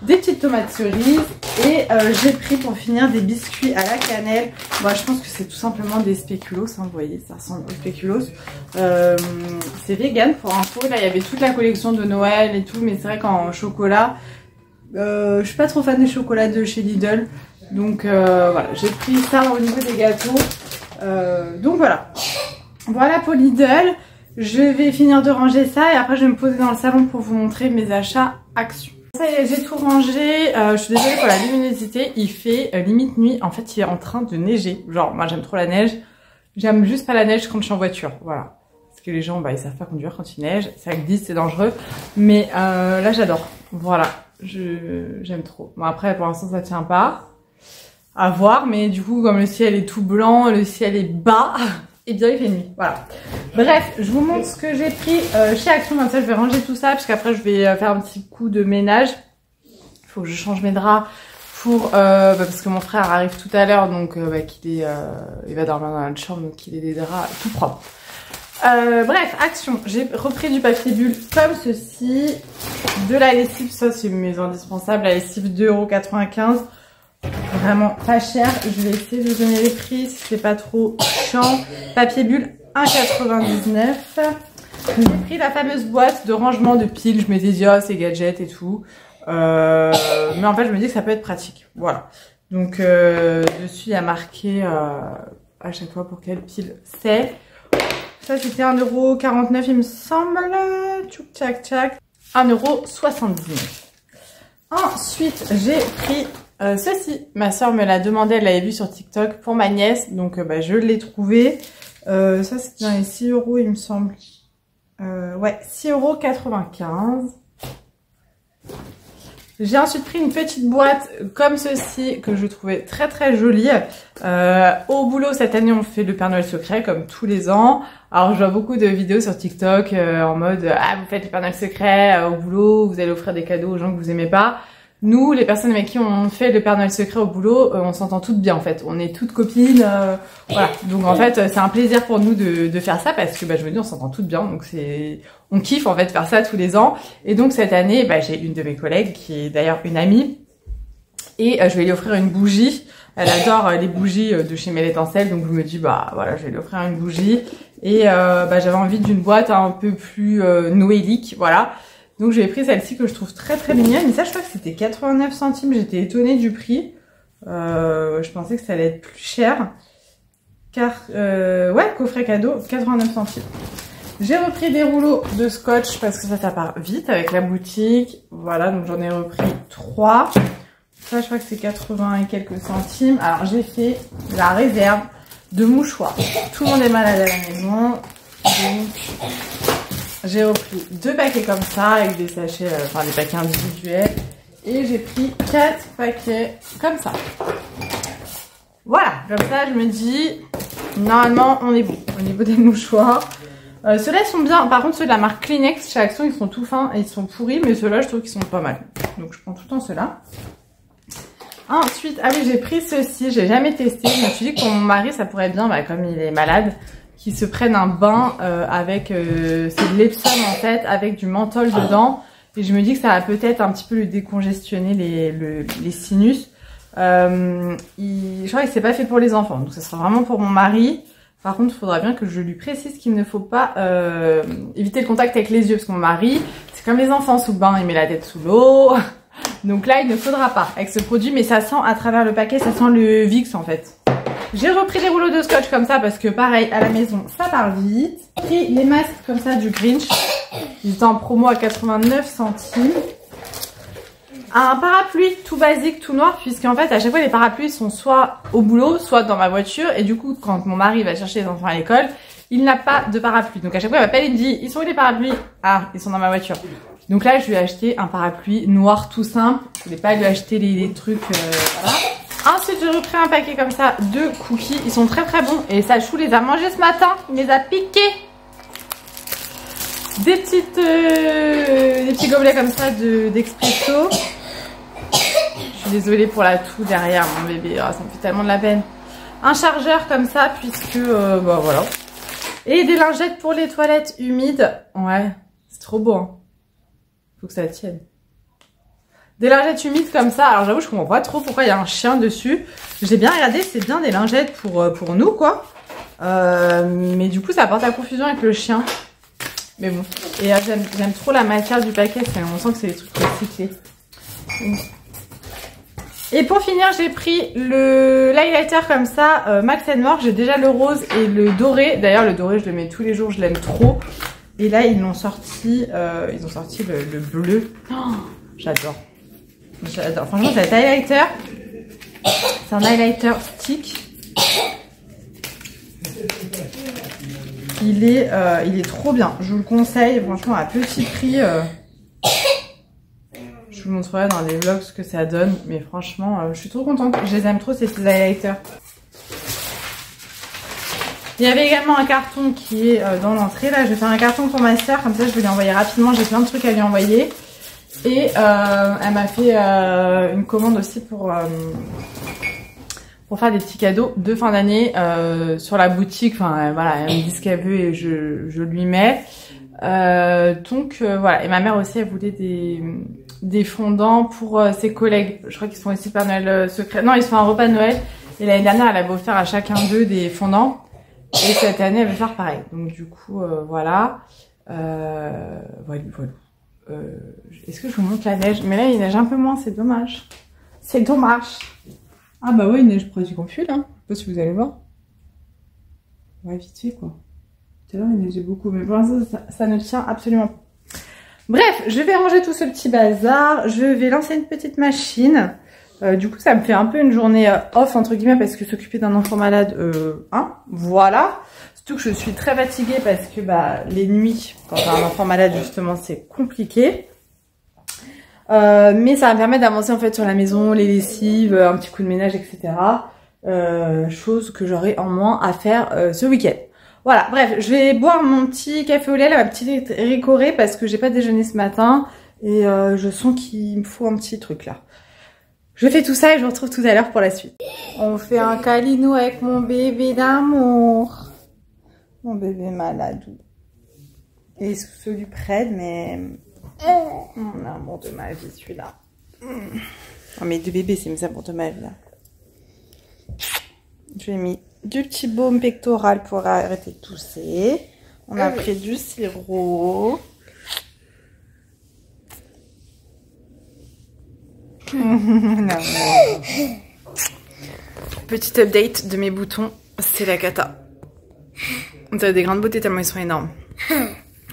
Des petites tomates cerises et j'ai pris pour finir des biscuits à la cannelle. Bon, je pense que c'est tout simplement des spéculoos, hein, vous voyez ça ressemble aux spéculoos. C'est vegan pour info, là il y avait toute la collection de Noël et tout, mais c'est vrai qu'en chocolat, je suis pas trop fan des chocolats de chez Lidl. Donc voilà, j'ai pris ça au niveau des gâteaux. Donc voilà. Voilà pour Lidl. Je vais finir de ranger ça et après je vais me poser dans le salon pour vous montrer mes achats Action. Ça y est, j'ai tout rangé. Je suis désolée pour la luminosité. Il fait limite nuit. En fait, il est en train de neiger. Genre, moi j'aime trop la neige. J'aime juste pas la neige quand je suis en voiture. Voilà. Parce que les gens, bah, ils savent pas conduire quand il neige. Ça glisse, c'est dangereux. Mais là, j'adore. Voilà. J'aime trop. Bon, après, pour l'instant, ça tient pas. À voir, mais du coup, comme le ciel est tout blanc, le ciel est bas, et bien il fait nuit. Voilà. Bref, je vous montre ce que j'ai pris chez Action. Comme ça, je vais ranger tout ça, parce qu'après, je vais faire un petit coup de ménage. Il faut que je change mes draps pour parce que mon frère arrive tout à l'heure, donc il va dormir dans notre chambre, donc il ait des draps tout propres. Bref, Action. J'ai repris du papier bulle comme ceci, de la lessive. Ça, c'est mes indispensables. La lessive 2,95 €. Vraiment pas cher. Je vais essayer de vous donner les prix si c'est pas trop chiant. Papier bulle 1,99 €. J'ai pris la fameuse boîte de rangement de piles. Je m'étais dit, oh, c'est gadget et tout. Mais en fait, je me dis que ça peut être pratique. Voilà. Donc, dessus, il y a marqué à chaque fois pour quelle pile c'est. Ça, c'était 1,49 €, il me semble. Tchouk, tchac, tchac. 1,79 €. Ensuite, j'ai pris ceci. Ma soeur me l'a demandé, elle l'avait vu sur TikTok pour ma nièce. Donc, je l'ai trouvé. Ça, c'était dans les 6 €, il me semble. Ouais, 6,95 €. J'ai ensuite pris une petite boîte comme ceci que je trouvais très très jolie. Au boulot cette année on fait le Père Noël secret comme tous les ans. Alors je vois beaucoup de vidéos sur TikTok en mode ah vous faites le Père Noël secret au boulot, vous allez offrir des cadeaux aux gens que vous aimez pas. Nous, les personnes avec qui on fait le Père Noël secret au boulot, on s'entend toutes bien en fait. On est toutes copines, voilà. Donc en fait, c'est un plaisir pour nous de faire ça parce que je me dis on s'entend toutes bien. Donc on kiffe en fait faire ça tous les ans. Et donc cette année, j'ai une de mes collègues qui est d'ailleurs une amie et je vais lui offrir une bougie. Elle adore les bougies de chez Mel Étincelle, donc je me dis voilà, je vais lui offrir une bougie. Et j'avais envie d'une boîte un peu plus noélique, voilà. Donc j'ai pris celle-ci que je trouve très très mignonne. Et ça je crois que c'était 89 centimes. J'étais étonnée du prix. Je pensais que ça allait être plus cher. Car ouais, coffret cadeau, 89 centimes. J'ai repris des rouleaux de scotch parce que ça part vite avec la boutique. Voilà, donc j'en ai repris 3. Ça je crois que c'est 80 et quelques centimes. Alors j'ai fait la réserve de mouchoirs. Tout le monde est malade à la maison. Donc j'ai repris 2 paquets comme ça avec des sachets, des paquets individuels. Et j'ai pris 4 paquets comme ça. Voilà, comme ça je me dis, normalement on est bon au niveau des mouchoirs. Ceux-là sont bien, par contre ceux de la marque Kleenex chez Action ils sont tout fins et ils sont pourris. Mais ceux-là je trouve qu'ils sont pas mal. Donc je prends tout le temps ceux-là. Ensuite, ah oui j'ai pris ceux-ci, j'ai jamais testé. Je me suis dit que pour mon mari ça pourrait être bien, comme il est malade. Qui se prennent un bain avec, c'est de l'Epsom en fait, avec du menthol dedans. Et je me dis que ça va peut-être un petit peu le décongestionner les sinus. Je crois que c'est pas fait pour les enfants, donc ça sera vraiment pour mon mari. Par contre, il faudra bien que je lui précise qu'il ne faut pas éviter le contact avec les yeux, parce que mon mari, c'est comme les enfants sous le bain, il met la tête sous l'eau. Donc là, il ne faudra pas avec ce produit, mais ça sent à travers le paquet, ça sent le Vicks en fait. J'ai repris des rouleaux de scotch comme ça parce que pareil, à la maison, ça part vite. J'ai pris les masques comme ça du Grinch. Ils étaient en promo à 89 centimes. un parapluie tout basique, tout noir, puisqu'en fait à chaque fois les parapluies sont soit au boulot, soit dans ma voiture, et du coup quand mon mari va chercher les enfants à l'école, il n'a pas de parapluie. Donc à chaque fois il m'appelle et il me dit, ils sont où les parapluies? Ah, ils sont dans ma voiture. Donc là je lui ai acheté un parapluie noir tout simple, je voulais pas lui acheter les trucs, voilà. Ensuite j'ai repris un paquet comme ça de cookies, ils sont très très bons, et Sachou les a mangés ce matin, il les a piqués. Des petits gobelets comme ça d'expresso. Je suis désolée pour la toux derrière mon bébé, ça me fait tellement de la peine. Un chargeur comme ça puisque bah voilà. Et des lingettes pour les toilettes humides. Ouais, c'est trop beau hein. Faut que ça tienne. Des lingettes humides comme ça. Alors j'avoue je comprends pas trop pourquoi il y a un chien dessus. J'ai bien regardé, c'est bien des lingettes pour nous quoi. Mais du coup ça apporte la confusion avec le chien. Mais bon, et j'aime trop la matière du paquet, on sent que c'est des trucs recyclés. Et pour finir, j'ai pris l'highlighter comme ça, Max & More. J'ai déjà le rose et le doré. D'ailleurs, le doré, je le mets tous les jours, je l'aime trop. Et là, ils ont sorti le bleu. Oh, j'adore. J'adore. Franchement, cet highlighter, c'est un highlighter stick. Il est trop bien, je vous le conseille, franchement à petit prix. Je vous montrerai dans les vlogs ce que ça donne, mais franchement je suis trop contente, je les aime trop ces highlighters. Il y avait également un carton qui est dans l'entrée, là je vais faire un carton pour ma soeur, comme ça je vais lui envoyer rapidement, j'ai plein de trucs à lui envoyer. Et elle m'a fait une commande aussi pour faire des petits cadeaux de fin d'année sur la boutique. Enfin voilà, elle me dit ce qu'elle veut et je lui mets. Donc voilà. Et ma mère aussi, elle voulait des fondants pour ses collègues. Je crois qu'ils sont ici Père Noël secret. Non, ils se font un repas de Noël. Et l'année dernière, elle avait offert à chacun d'eux des fondants. Et cette année, elle veut faire pareil. Donc du coup, voilà. Voilà. Est-ce que je vous montre la neige? Mais là, il neige un peu moins, c'est dommage. C'est dommage. Ah bah ouais, il neige près du confus là. Je sais pas si vous allez voir. Ouais, vite fait quoi. Tout à l'heure, il neigeait beaucoup, mais pour l'instant, ça ne tient absolument pas. Bref, je vais ranger tout ce petit bazar. Je vais lancer une petite machine. Du coup, ça me fait un peu une journée off, entre guillemets, parce que s'occuper d'un enfant malade, voilà. Surtout que je suis très fatiguée parce que bah, les nuits, quand t'as un enfant malade, justement, c'est compliqué. Mais ça va me permettre d'avancer en fait sur la maison, les lessives, un petit coup de ménage, etc. Chose que j'aurai en moins à faire ce week-end. Voilà, bref, je vais boire mon petit café au lait, là, ma petite récorée, parce que j'ai pas déjeuné ce matin. Et je sens qu'il me faut un petit truc là. Je fais tout ça et je vous retrouve tout à l'heure pour la suite. On fait un câlinou avec mon bébé d'amour. Mon bébé malade. Et celui près, mais... Mon amour de ma vie, celui-là. Oh, mais deux bébés, c'est mes amours de ma vie, là. Je lui ai mis du petit baume pectoral pour arrêter de tousser. On a pris du sirop. Petite update de mes boutons, c'est la cata. On a des grains de beauté tellement ils sont énormes.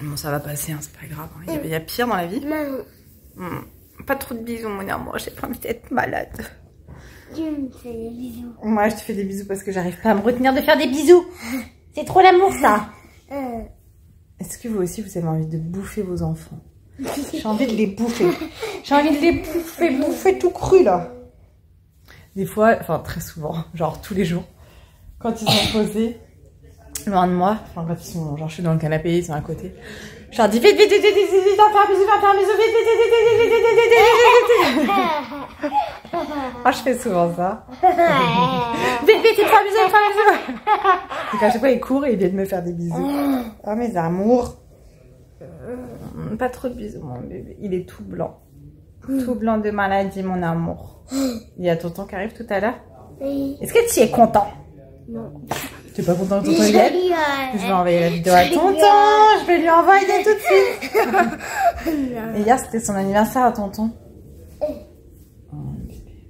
Bon, ça va passer, hein, c'est pas grave. Hein. Il y a pire dans la vie. Pas trop de bisous, mon amour. J'ai pas envie d'être malade. Tu me fais des bisous. Moi, je te fais des bisous parce que j'arrive pas à me retenir de faire des bisous. C'est trop l'amour, ça. Est-ce que vous aussi, vous avez envie de bouffer vos enfants? J'ai envie de les bouffer. J'ai envie de les bouffer tout cru, là. Des fois, enfin, très souvent, genre tous les jours, quand ils sont posés loin de moi, enfin quand ils sont, genre je suis dans le canapé, ils sont à côté, je leur dis vite, vite, vite, vite, vite, vite, faire un bisou, vite, vite, vite, vite, vite, vite, vite, vite. Ah, je fais souvent ça. Vite, vite, il me fait un bisou, il me fait un bisou. Donc à chaque fois ils courent et ils viennent me faire des bisous. Oh mes amours. Pas trop de bisous mon bébé, il est tout blanc. Tout blanc de maladie mon amour. Il y a tonton qui arrive tout à l'heure. Oui. Est-ce que tu es content? Non. Tu es pas content que tonton vienne? Je vais envoyer la vidéo à tonton. Je vais lui envoyer tout de suite. Et hier c'était son anniversaire à tonton. Oh, bébé.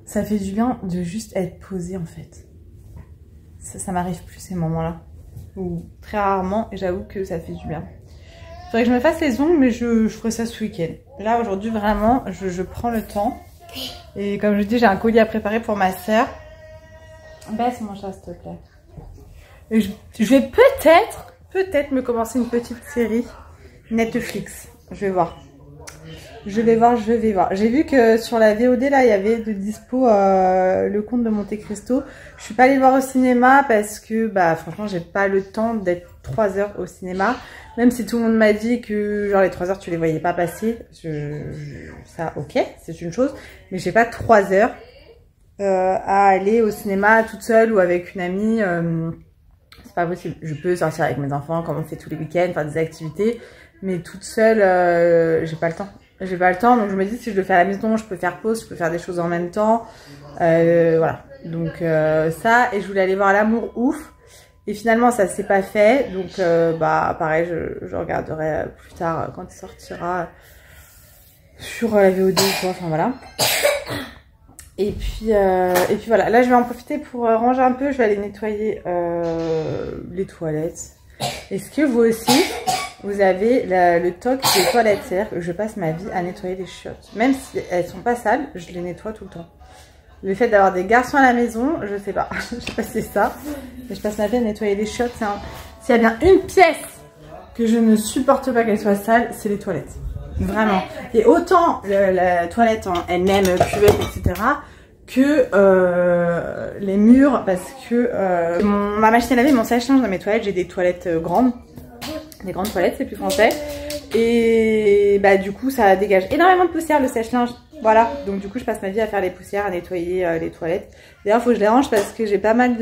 Ça fait du bien de juste être posé en fait. Ça m'arrive plus ces moments-là. Ou très rarement et j'avoue que ça fait du bien. Faudrait que je me fasse les ongles, mais je ferai ça ce week-end. Là, aujourd'hui, vraiment, je prends le temps. Et comme je dis, j'ai un colis à préparer pour ma sœur. Baisse mon chat, s'il te plaît. Et je vais peut-être me commencer une petite série Netflix. Je vais voir. Je vais voir. J'ai vu que sur la VOD, là, il y avait de dispo le Comte de Monte Cristo. Je suis pas allée le voir au cinéma parce que, bah, franchement, j'ai pas le temps d'être 3 heures au cinéma. Même si tout le monde m'a dit que, genre, les 3 heures, tu les voyais pas passer. Ça, ok, c'est une chose. Mais j'ai pas 3 heures à aller au cinéma toute seule ou avec une amie. C'est pas possible. Je peux sortir avec mes enfants comme on fait tous les week-ends, faire des activités. Mais toute seule, j'ai pas le temps. J'ai pas le temps, donc je me dis si je le fais à la maison, je peux faire pause, je peux faire des choses en même temps. Voilà. Donc ça, et je voulais aller voir L'amour ouf. Et finalement, ça s'est pas fait. Donc bah pareil, je regarderai plus tard quand il sortira sur la VOD ou quoi. Enfin voilà. Et puis voilà. Là, je vais en profiter pour ranger un peu. Je vais aller nettoyer les toilettes. Est-ce que vous aussi vous avez le toc des toilettes? C'est-à-dire que je passe ma vie à nettoyer les chiottes. Même si elles sont pas sales, je les nettoie tout le temps. Le fait d'avoir des garçons à la maison, je sais pas. Je sais pas si c'est ça. Mais je passe ma vie à nettoyer les chiottes. S'il y a bien une pièce que je ne supporte pas qu'elle soit sale, c'est les toilettes. Vraiment. Et autant la toilette en elle-même, cuvette, etc. que les murs, parce que ma machine à laver, mon sèche-linge dans mes toilettes, j'ai des toilettes grandes. Des grandes toilettes, c'est plus français. Et bah du coup ça dégage énormément de poussière, le sèche-linge. Voilà, donc du coup je passe ma vie à faire les poussières, à nettoyer les toilettes. D'ailleurs il faut que je les range parce que j'ai pas mal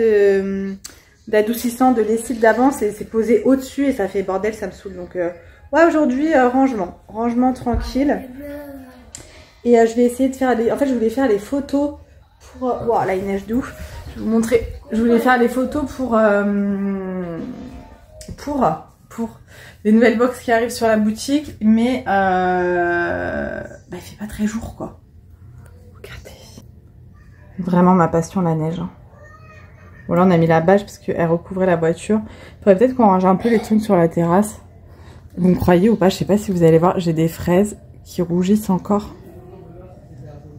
d'adoucissant, de lessive d'avance et c'est posé au-dessus et ça fait bordel, ça me saoule. Donc ouais, aujourd'hui rangement tranquille. Et je vais essayer de faire des... En fait je voulais faire les photos pour... Wow, là il neige de ouf. Je vais vous montrer. Je voulais faire les photos pour les nouvelles box qui arrivent sur la boutique, mais bah, il fait pas très jour quoi. Regardez. Vraiment ma passion la neige. Hein. Bon là on a mis la bâche parce qu'elle recouvrait la voiture. Il faudrait peut-être qu'on range un peu les trucs sur la terrasse. Vous me croyez ou pas? Je sais pas si vous allez voir, j'ai des fraises qui rougissent encore.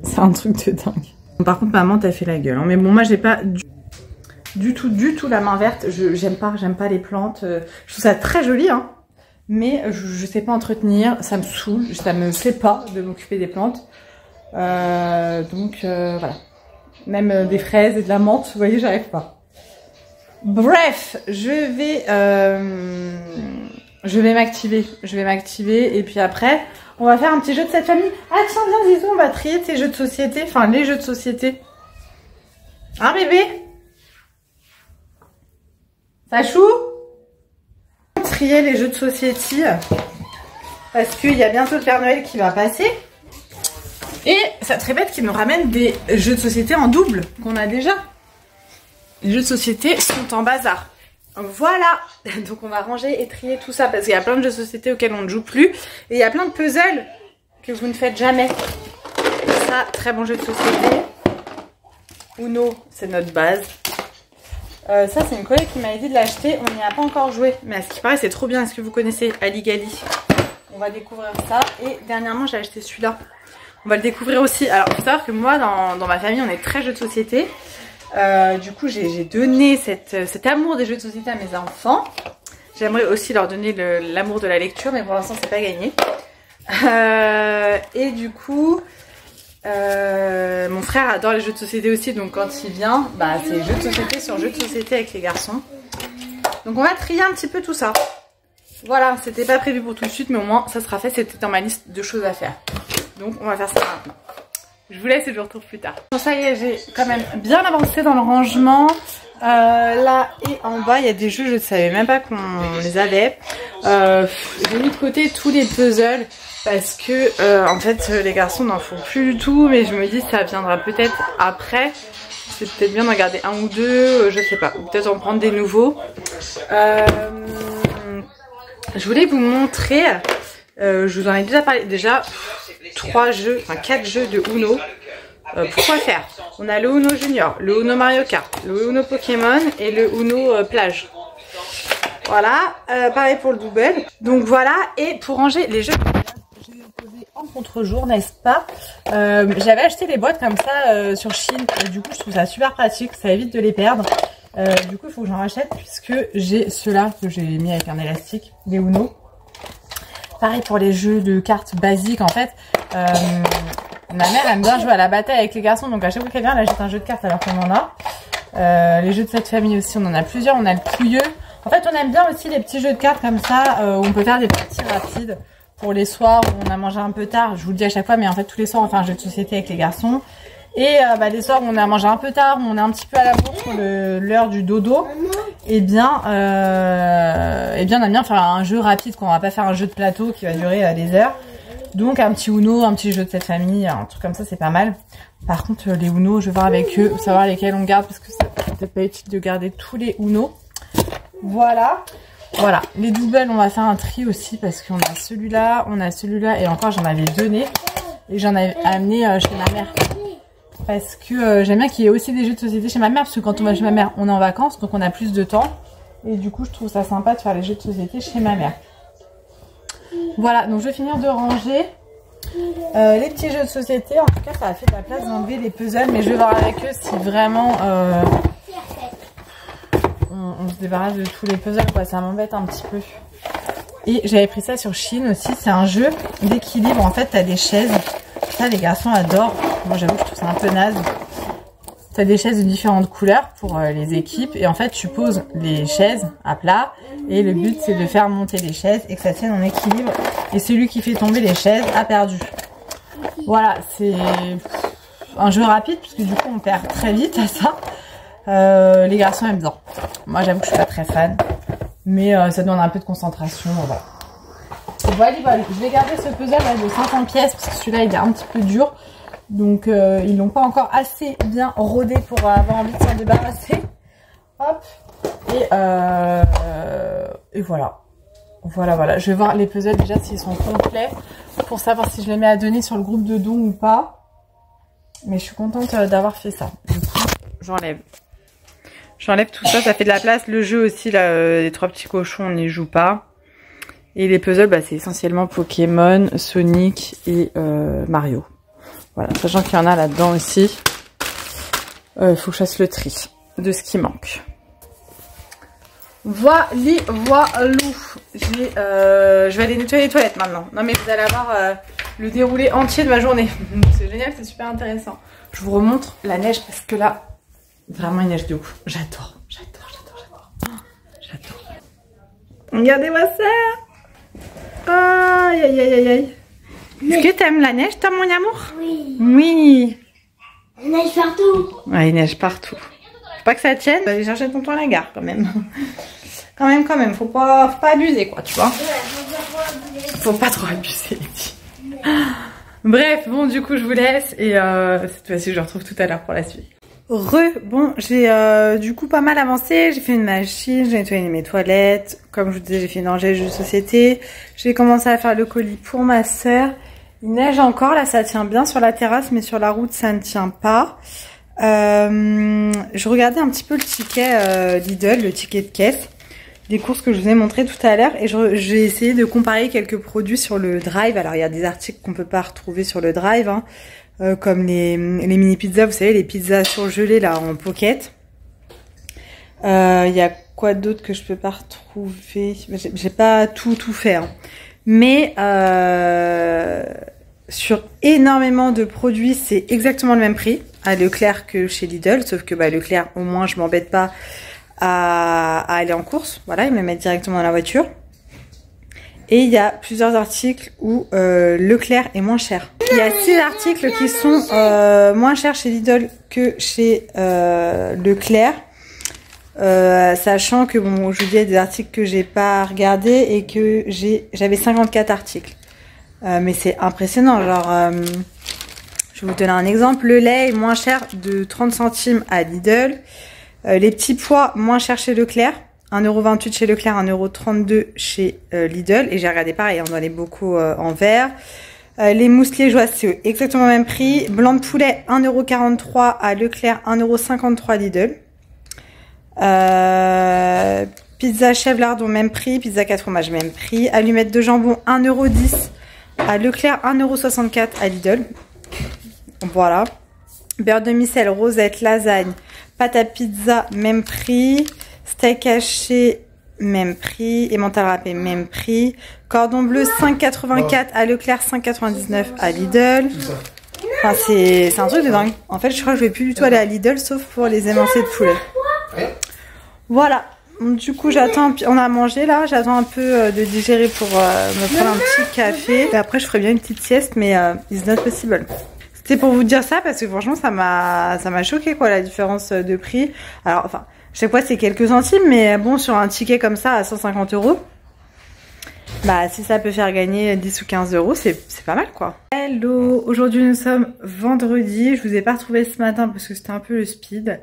C'est un truc de dingue. Par contre maman t'as fait la gueule. Hein. Mais bon moi j'ai pas du tout la main verte. J'aime pas les plantes. Je trouve ça très joli hein. Mais je sais pas entretenir, ça me saoule, ça me plaît pas de m'occuper des plantes. Donc voilà. Même des fraises et de la menthe, vous voyez, j'arrive pas. Bref, je vais m'activer et puis après, on va faire un petit jeu de cette famille. Ah tiens, viens Zizou, on va trier tes jeux de société, enfin les jeux de société. Hein bébé? Sachou? Trier les jeux de société parce qu'il y a bientôt le Père Noël qui va passer et ça serait bête qu'il nous ramène des jeux de société en double qu'on a déjà. Les jeux de société sont en bazar. Voilà, donc on va ranger et trier tout ça parce qu'il y a plein de jeux de société auxquels on ne joue plus et il y a plein de puzzles que vous ne faites jamais. Ça, très bon jeu de société. Uno, c'est notre base. Ça c'est une collègue qui m'avait dit de l'acheter, on n'y a pas encore joué, mais à ce qui paraît c'est trop bien. Est-ce que vous connaissez Aligali? On va découvrir ça. Et dernièrement j'ai acheté celui-là, on va le découvrir aussi. Alors il faut savoir que moi dans ma famille on est très jeux de société. Du coup j'ai donné cet amour des jeux de société à mes enfants. J'aimerais aussi leur donner l'amour de la lecture, mais pour l'instant c'est pas gagné. Et du coup mon frère adore les jeux de société aussi, donc quand il vient, bah c'est jeux de société sur jeux de société avec les garçons. Donc on va trier un petit peu tout ça. Voilà, c'était pas prévu pour tout de suite, mais au moins ça sera fait, c'était dans ma liste de choses à faire. Donc on va faire ça maintenant. Je vous laisse et je vous retrouve plus tard. Bon, ça y est, j'ai quand même bien avancé dans le rangement. Là et en bas, il y a des jeux, je ne savais même pas qu'on les avait. J'ai mis de côté tous les puzzles. Parce que en fait les garçons n'en font plus du tout, mais je me dis ça viendra peut-être après. C'est peut-être bien d'en garder un ou deux, je sais pas, ou peut-être en prendre des nouveaux. Je voulais vous montrer, je vous en ai déjà parlé, déjà 4 jeux de Uno. Pourquoi faire? On a le Uno Junior, le Uno Mario Kart, le Uno Pokémon et le Uno Plage. Voilà, pareil pour le double. Donc voilà, et pour ranger les jeux, je les ai posés en contre-jour, n'est-ce pas? J'avais acheté les boîtes comme ça sur Shein, et du coup je trouve ça super pratique, ça évite de les perdre. Du coup il faut que j'en rachète puisque j'ai ceux-là que j'ai mis avec un élastique, les Uno. Pareil pour les jeux de cartes basiques, en fait. Ma mère aime bien jouer à la bataille avec les garçons, donc à chaque fois qu'elle vient, elle achète un jeu de cartes alors qu'on en a. Les jeux de cette famille aussi, on en a plusieurs. On a le Pouilleux. En fait, on aime bien aussi les petits jeux de cartes comme ça, où on peut faire des parties rapides pour les soirs où on a mangé un peu tard. Je vous le dis à chaque fois, mais en fait, tous les soirs, on fait un jeu de société avec les garçons. Et les soirs où on a mangé un peu tard, où on est un petit peu à la bourre pour l'heure du dodo, eh bien, on aime bien faire un jeu rapide, qu'on va pas faire un jeu de plateau qui va durer des heures. Donc un petit Uno, un petit jeu de cette famille, un truc comme ça, c'est pas mal. Par contre, les Uno, je vais voir avec eux, savoir lesquels on garde, parce que c'est peut-être pas utile de garder tous les Uno. Voilà. Voilà. Les doubles, on va faire un tri aussi, parce qu'on a celui-là, et encore j'en avais donné. Et j'en avais amené chez ma mère. Parce que j'aime bien qu'il y ait aussi des jeux de société chez ma mère, parce que quand on va chez ma mère, on est en vacances, donc on a plus de temps. Et du coup, je trouve ça sympa de faire les jeux de société chez ma mère. Voilà, donc je vais finir de ranger les petits jeux de société. En tout cas, ça a fait de la place d'enlever les puzzles, mais je vais voir avec eux si vraiment on se débarrasse de tous les puzzles, quoi. Ça m'embête un petit peu. Et j'avais pris ça sur Shein aussi, c'est un jeu d'équilibre. En fait, t'as des chaises. Ça, les garçons adorent. Moi, j'avoue que je trouve ça un peu naze. T'as des chaises de différentes couleurs pour les équipes. Et en fait, tu poses les chaises à plat. Et le but, c'est de faire monter les chaises et que ça tienne en équilibre. Et celui qui fait tomber les chaises a perdu. Voilà, c'est un jeu rapide, puisque du coup, on perd très vite à ça. Les garçons aiment bien. Moi, j'avoue que je suis pas très fan. Mais ça demande un peu de concentration. Voilà. Voilà, je vais garder ce puzzle de 50 pièces parce que celui-là il est un petit peu dur. Donc ils l'ont pas encore assez bien rodé pour avoir envie de s'en débarrasser. Hop. Et voilà. Voilà. Je vais voir les puzzles déjà s'ils sont complets pour savoir si je les mets à donner sur le groupe de dons ou pas. Mais je suis contente d'avoir fait ça. Du coup, j'enlève. J'enlève tout ça, ça fait de la place. Le jeu aussi, là, les 3 petits cochons, on n'y joue pas. Et les puzzles, c'est essentiellement Pokémon, Sonic et Mario. Voilà, sachant qu'il y en a là-dedans aussi. Faut que je fasse le tri de ce qui manque. Voilou. Je vais aller nettoyer les toilettes maintenant. Non mais vous allez avoir le déroulé entier de ma journée. C'est génial, c'est super intéressant. Je vous remontre la neige parce que là, vraiment il neige de ouf. J'adore. Regardez-moi ça. Aïe. Est-ce que t'aimes la neige, toi, mon amour? Oui. Il neige partout. Ouais, il neige partout. Faut pas que ça tienne. Aller chercher tonton à la gare, quand même. Quand même. Faut pas abuser, quoi, tu vois. Faut pas trop abuser. Bref, bon, du coup, je vous laisse. Et cette fois-ci, je vous retrouve tout à l'heure pour la suite. Bon, j'ai du coup pas mal avancé. J'ai fait une machine, j'ai nettoyé mes toilettes. Comme je vous disais, j'ai fait une rangée de jeux de société. J'ai commencé à faire le colis pour ma sœur. Il neige encore, là ça tient bien sur la terrasse, mais sur la route ça ne tient pas. Je regardais un petit peu le ticket Lidl, le ticket de caisse, des courses que je vous ai montré tout à l'heure. Et j'ai essayé de comparer quelques produits sur le Drive. Alors il y a des articles qu'on peut pas retrouver sur le Drive, hein. Comme les mini pizzas, vous savez, les pizzas surgelées là en pocket. Il y a quoi d'autre que je peux pas retrouver? J'ai pas tout fait, hein. Mais sur énormément de produits, c'est exactement le même prix à Leclerc que chez Lidl, sauf que Leclerc, au moins, je m'embête pas à aller en course. Voilà, ils me le mettent directement dans la voiture. Et il y a plusieurs articles où Leclerc est moins cher. Il y a 6 articles qui sont moins chers chez Lidl que chez Leclerc. Sachant que, bon, je vous dis, il y a des articles que j'ai pas regardé et que j'avais 54 articles. Mais c'est impressionnant. Genre, je vais vous donner un exemple. Le lait est moins cher de 30 centimes à Lidl. Les petits pois moins chers chez Leclerc. 1,28 € chez Leclerc, 1,32 € chez Lidl. Et j'ai regardé pareil, on dans les bocaux en verre. Les mousses liégeoises, c'est exactement le même prix. Blanc de poulet, 1,43 € à Leclerc, 1,53 € à Lidl. Pizza chèvre lardon, même prix. Pizza 4 fromages, même prix. Allumettes de jambon, 1,10 € à Leclerc, 1,64 € à Lidl. Voilà. Beurre de micelle, rosette, lasagne, pâte à pizza, même prix. Steak haché, même prix. Emmental râpé, même prix. Cordon bleu, 5,84 € à Leclerc, 5,99 € à Lidl. Enfin, c'est un truc de dingue. En fait, je crois que je vais plus du tout aller à Lidl, sauf pour les émincés de poulet. Voilà. Du coup, j'attends. On a mangé là. J'attends un peu de digérer pour me prendre un petit café. Et après, je ferai bien une petite sieste, mais it's not possible. C'était pour vous dire ça parce que franchement, ça m'a choqué quoi, la différence de prix. Alors, enfin, chaque fois c'est quelques centimes, mais bon, sur un ticket comme ça à 150 €, bah si ça peut faire gagner 10 ou 15 €, c'est pas mal quoi. Hello, aujourd'hui nous sommes vendredi. Je vous ai pas retrouvé ce matin parce que c'était un peu le speed.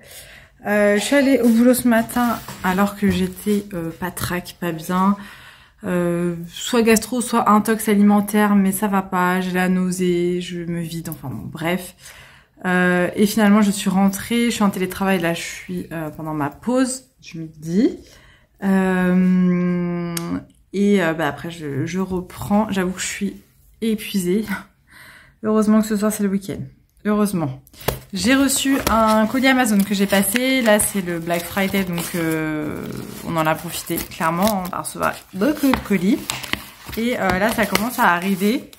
Je suis allée au boulot ce matin alors que j'étais pas track, pas bien. Soit gastro, soit intox alimentaire, mais ça va pas, j'ai la nausée, je me vide, enfin bon, bref. Et finalement je suis rentrée, je suis en télétravail, là je suis pendant ma pause du midi. Bah après je reprends, j'avoue que je suis épuisée. Heureusement que ce soir c'est le week-end. Heureusement. J'ai reçu un colis Amazon que j'ai passé. Là, c'est le Black Friday, donc on en a profité. Clairement, on va recevoir beaucoup de colis. Et là, ça commence à arriver.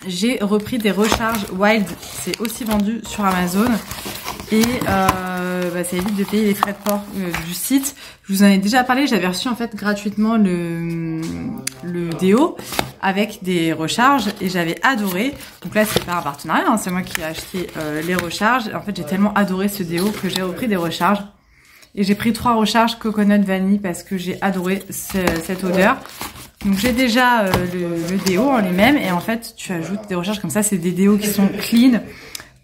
J'ai repris des recharges Wild. C'est aussi vendu sur Amazon. Et ça évite de payer les frais de port du site. Je vous en ai déjà parlé. J'avais reçu en fait gratuitement le déo avec des recharges et j'avais adoré. Donc là, c'est pas un partenariat, hein, c'est moi qui ai acheté les recharges. En fait, j'ai tellement adoré ce déo que j'ai repris des recharges. Et j'ai pris 3 recharges coconut vanille parce que j'ai adoré cette odeur. Donc j'ai déjà le déo en lui-même et en fait, tu ajoutes des recharges comme ça. C'est des déos qui sont clean.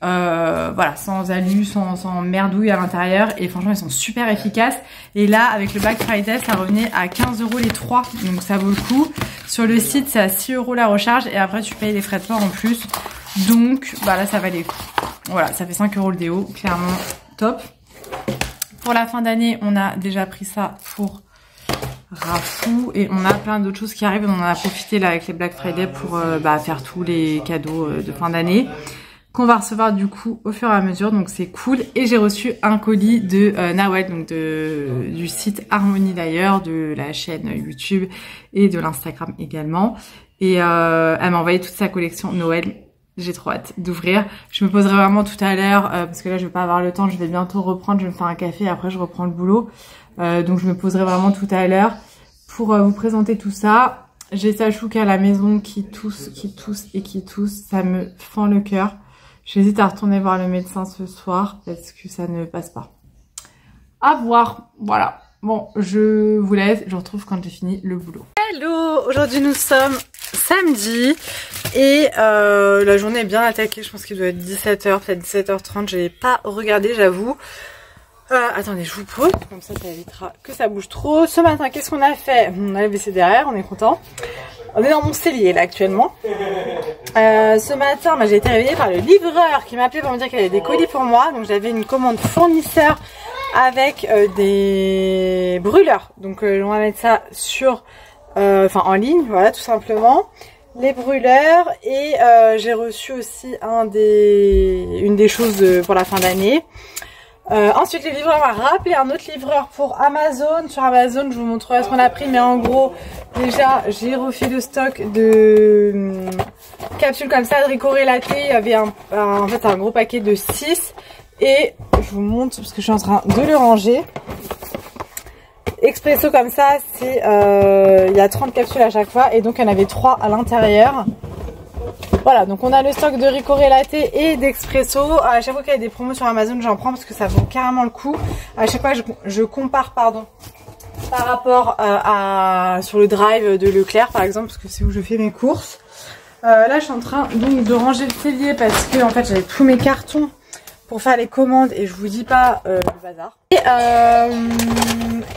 Voilà, sans alu, sans merdouille à l'intérieur et franchement ils sont super efficaces. Et là avec le Black Friday ça revenait à 15 € les 3, donc ça vaut le coup. Sur le site c'est à 6 € la recharge et après tu payes les frais de port en plus, donc bah là ça valait le coup. Voilà, ça fait 5 € le déo, clairement top. Pour la fin d'année on a déjà pris ça pour Rafou et on a plein d'autres choses qui arrivent. On en a profité là avec les Black Friday pour faire tous les cadeaux de fin d'année qu'on va recevoir du coup au fur et à mesure, donc c'est cool. Et j'ai reçu un colis de Nawel, donc du site Harmonie d'ailleurs, de la chaîne YouTube et de l'Instagram également. Et elle m'a envoyé toute sa collection Noël. J'ai trop hâte d'ouvrir. Je me poserai vraiment tout à l'heure parce que là je vais pas avoir le temps, je vais bientôt reprendre, je vais me faire un café et après je reprends le boulot. Donc je me poserai vraiment tout à l'heure pour vous présenter tout ça. J'ai Sachouka à la maison qui tousse, ça me fend le cœur. J'hésite à retourner voir le médecin ce soir parce que ça ne passe pas. À voir, voilà. Bon, je vous laisse, je vous retrouve quand j'ai fini le boulot. Hello, aujourd'hui nous sommes samedi et la journée est bien attaquée. Je pense qu'il doit être 17 h, peut-être 17 h 30. Je n'ai pas regardé, j'avoue. Attendez, je vous pose, comme ça évitera que ça bouge trop. Ce matin, qu'est-ce qu'on a fait? On a laissé derrière, on est content. On est dans mon cellier là actuellement. Ce matin, j'ai été réveillée par le livreur qui m'a appelé pour me dire qu'il avait des colis pour moi. Donc j'avais une commande fournisseur avec des brûleurs. Donc on va mettre ça sur, en ligne, voilà tout simplement. Les brûleurs et j'ai reçu aussi une des choses pour la fin d'année. Ensuite le livreur m'a rappelé un autre livreur pour Amazon. Sur Amazon je vous montrerai ce qu'on a pris, mais en gros déjà j'ai refait le stock de capsules comme ça de Ricoré Latte. Il y avait en fait un gros paquet de 6 et je vous montre parce que je suis en train de le ranger. Expresso comme ça, c'est il y a 30 capsules à chaque fois et donc il y en avait 3 à l'intérieur. Voilà, donc on a le stock de Ricoré Latte et d'Expresso. À chaque fois qu'il y a des promos sur Amazon, j'en prends parce que ça vaut carrément le coup. À chaque fois, je compare, par rapport sur le drive de Leclerc, par exemple, parce que c'est où je fais mes courses. Là, je suis en train donc de ranger le cellier parce que en fait, j'avais tous mes cartons pour faire les commandes et je vous dis pas le bazar.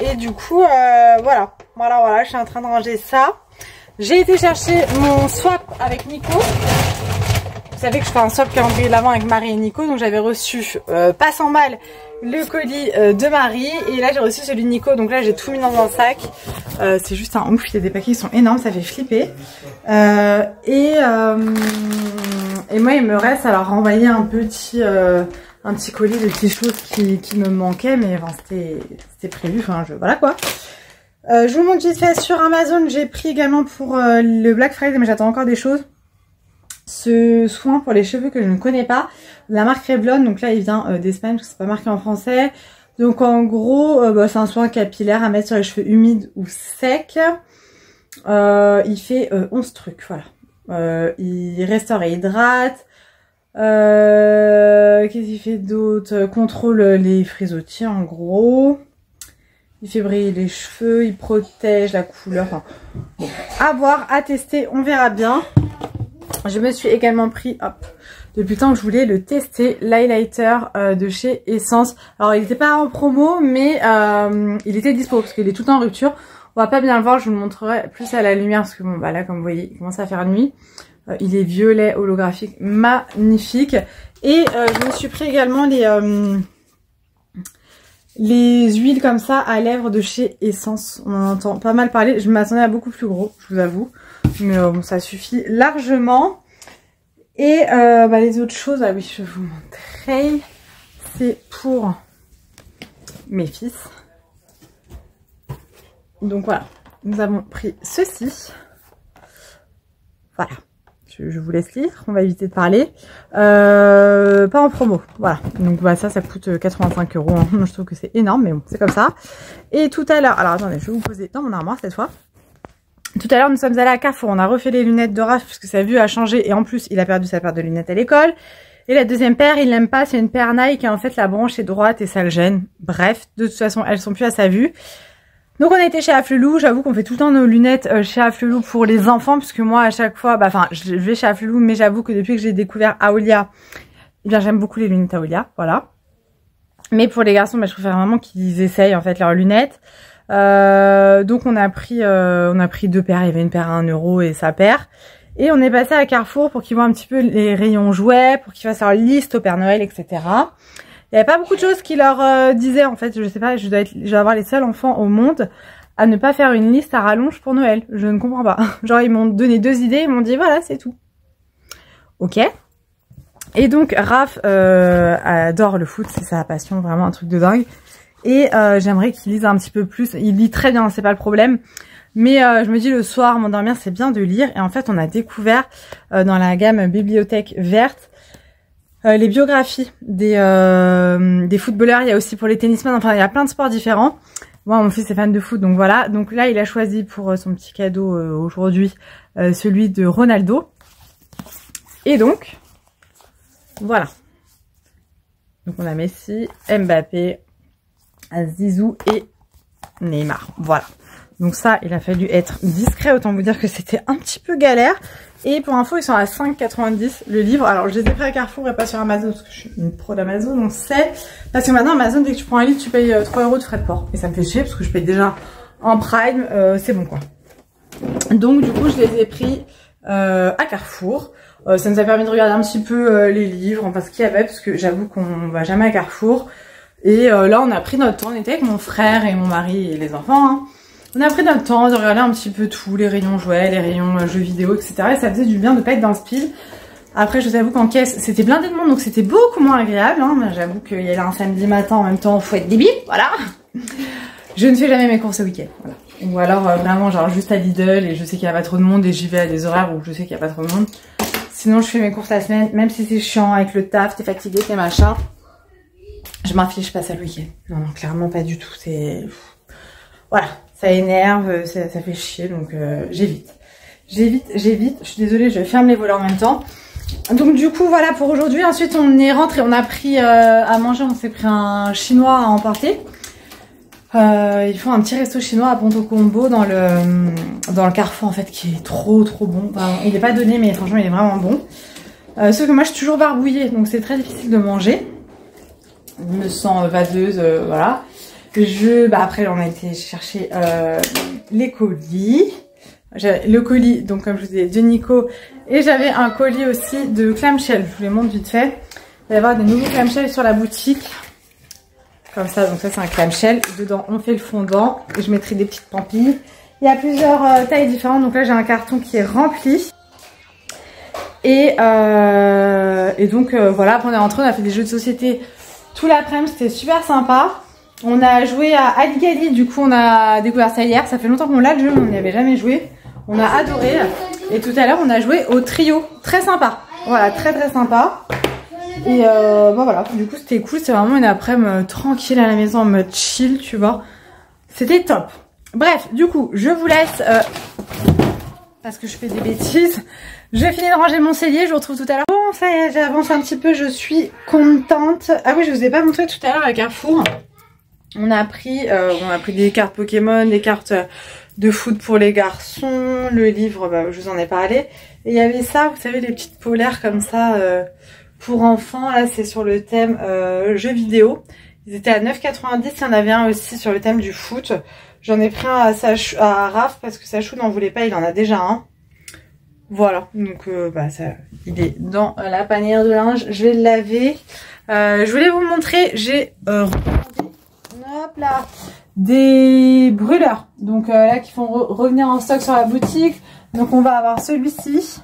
Et du coup, voilà, je suis en train de ranger ça. J'ai été chercher mon swap avec Nico. Vous savez que je fais un swap calendrier de l'Avent avec Marie et Nico, donc j'avais reçu, pas 100 balles, le colis de Marie, et là j'ai reçu celui de Nico, donc là j'ai tout mis dans un sac. C'est juste un ouf, il y a des paquets qui sont énormes, ça fait flipper. Et moi il me reste alors renvoyer un petit colis de petites choses qui me manquaient, mais enfin, c'était prévu, enfin voilà quoi. Je vous montre vite fait sur Amazon, j'ai pris également pour le Black Friday, mais j'attends encore des choses. Ce soin pour les cheveux que je ne connais pas, la marque Revlon, donc là il vient d'Espagne parce que c'est pas marqué en français. Donc en gros c'est un soin capillaire à mettre sur les cheveux humides ou secs. Il fait 11 trucs, voilà. Il restaure et hydrate. Qu'est-ce qu'il fait d'autre? Contrôle les frisottis en gros. Il fait briller les cheveux, il protège la couleur. Enfin, bon, à voir, à tester, on verra bien. Je me suis également pris, hop, depuis le temps que je voulais le tester, l'highlighter de chez Essence. Alors il n'était pas en promo, mais il était dispo parce qu'il est tout en rupture. On va pas bien le voir, je vous le montrerai plus à la lumière parce que bon bah là comme vous voyez, il commence à faire nuit. Il est violet holographique, magnifique. Et je me suis pris également les huiles comme ça à lèvres de chez Essence. On en entend pas mal parler. Je m'attendais à beaucoup plus gros, je vous avoue. Mais bon, ça suffit largement. Et les autres choses, ah oui, je vais vous montrer. C'est pour mes fils. Donc voilà, nous avons pris ceci. Voilà, je vous laisse lire, on va éviter de parler. Pas en promo, voilà. Donc bah, ça coûte 85 €. Hein. Je trouve que c'est énorme, mais bon, c'est comme ça. Et tout à l'heure, alors attendez, je vais vous poser dans mon armoire cette fois. Tout à l'heure, nous sommes allés à Carrefour, on a refait les lunettes de Raph parce que sa vue a changé et en plus, il a perdu sa paire de lunettes à l'école. Et la deuxième paire, il l'aime pas, c'est une paire Nike et en fait, la branche est droite et ça le gêne. Bref, de toute façon, elles sont plus à sa vue. Donc on a été chez Afflelou, j'avoue qu'on fait tout le temps nos lunettes chez Afflelou pour les enfants puisque moi à chaque fois, je vais chez Afflelou mais j'avoue que depuis que j'ai découvert Aolia, eh bien j'aime beaucoup les lunettes Aolia, voilà. Mais pour les garçons, je préfère vraiment qu'ils essayent en fait leurs lunettes. Donc on a pris 2 paires, il y avait une paire à 1 € et sa paire. Et on est passé à Carrefour pour qu'ils voient un petit peu les rayons jouets, pour qu'ils fassent leur liste au Père Noël, etc. Il n'y avait pas beaucoup de choses qui leur disaient en fait, je sais pas, je dois avoir les seuls enfants au monde à ne pas faire une liste à rallonge pour Noël. Je ne comprends pas. Genre ils m'ont donné 2 idées, ils m'ont dit voilà c'est tout. Ok. Et donc Raph adore le foot, c'est sa passion, vraiment un truc de dingue. Et j'aimerais qu'il lise un petit peu plus. Il lit très bien, c'est pas le problème. Mais je me dis le soir, m'endormir, c'est bien de lire. Et en fait, on a découvert dans la gamme Bibliothèque Verte les biographies des footballeurs. Il y a aussi pour les tennisman. Enfin, il y a plein de sports différents. Moi, mon fils est fan de foot, donc voilà. Donc là, il a choisi pour son petit cadeau aujourd'hui celui de Ronaldo. Et donc, voilà. Donc on a Messi, Mbappé, Zizou et Neymar. Voilà. Donc ça, il a fallu être discret. Autant vous dire que c'était un petit peu galère. Et pour info, ils sont à 5,90 le livre. Alors, je les ai pris à Carrefour et pas sur Amazon parce que je suis une pro d'Amazon. On sait. Parce que maintenant, Amazon, dès que tu prends un livre, tu payes 3 € de frais de port. Et ça me fait chier parce que je paye déjà en Prime. C'est bon quoi. Donc, du coup, je les ai pris à Carrefour. Ça nous a permis de regarder un petit peu les livres, enfin ce qu'il y avait, parce que j'avoue qu'on va jamais à Carrefour. Et là, on a pris notre temps. On était avec mon frère et mon mari et les enfants. Hein. On a pris notre temps de regarder un petit peu tout, les rayons jouets, les rayons jeux vidéo, etc. Et ça faisait du bien de pas être dans ce speed. Après, je vous avoue qu'en caisse, c'était blindé de monde, donc c'était beaucoup moins agréable. Hein. J'avoue qu'il y a là un samedi matin, en même temps, faut être débile, voilà. Je ne fais jamais mes courses au week-end, voilà. Ou alors vraiment genre juste à Lidl et je sais qu'il n'y a pas trop de monde et j'y vais à des horaires où je sais qu'il n'y a pas trop de monde. Sinon, je fais mes courses la semaine, même si c'est chiant avec le taf, t'es fatigué, t'es machin. Je m'en fiche, je passe à le week-end. Non, non, clairement pas du tout. C'est... Voilà, ça énerve, ça fait chier, donc j'évite. J'évite. Je suis désolée, je ferme les volets en même temps. Donc du coup, voilà pour aujourd'hui. Ensuite, on est rentré, on a pris à manger, on s'est pris un chinois à emporter. Ils font un petit resto chinois à Ponto Combo dans le Carrefour en fait, qui est trop bon. Enfin, il n'est pas donné, mais franchement, il est vraiment bon. Sauf que moi, je suis toujours barbouillée, donc c'est très difficile de manger. Je me sens vadeuse, voilà. Après, on a été chercher les colis. J'avais le colis, donc comme je vous disais, de Nico. Et j'avais un colis aussi de clamshell. Je vous les montre vite fait. Il va y avoir des nouveaux clamshell sur la boutique. Comme ça, donc ça c'est un clamshell. Dedans, on fait le fondant. Et je mettrai des petites pampilles. Il y a plusieurs tailles différentes. Donc là, j'ai un carton qui est rempli. Et donc voilà, après on est rentré, on a fait des jeux de société tout l'après-midi. C'était super sympa. On a joué à Aligali. Du coup, on a découvert ça hier. Ça fait longtemps qu'on l'a le jeu, mais on n'y avait jamais joué. On a adoré. Et tout à l'heure, on a joué au trio. Très sympa. Voilà, très très sympa. Et bon voilà, du coup c'était cool. C'est vraiment une après-midi tranquille à la maison en mode chill, tu vois. C'était top. Bref, du coup, je vous laisse parce que je fais des bêtises. Je vais finir de ranger mon cellier, je vous retrouve tout à l'heure. Bon, ça y est, j'avance un petit peu, je suis contente. Ah oui, je vous ai pas montré tout à l'heure à Carrefour. On a pris des cartes Pokémon, des cartes de foot pour les garçons, le livre, bah, je vous en ai parlé. Et il y avait ça, vous savez, les petites polaires comme ça pour enfants. Là, c'est sur le thème jeux vidéo. Ils étaient à 9,90. Il y en avait un aussi sur le thème du foot. J'en ai pris un à Raph parce que Sachou n'en voulait pas, il en a déjà un. Voilà, donc bah, ça, il est dans la panière de linge. Je vais le laver. Je voulais vous montrer, j'ai hop là, des brûleurs. Donc là, qui font revenir en stock sur la boutique. Donc on va avoir celui-ci.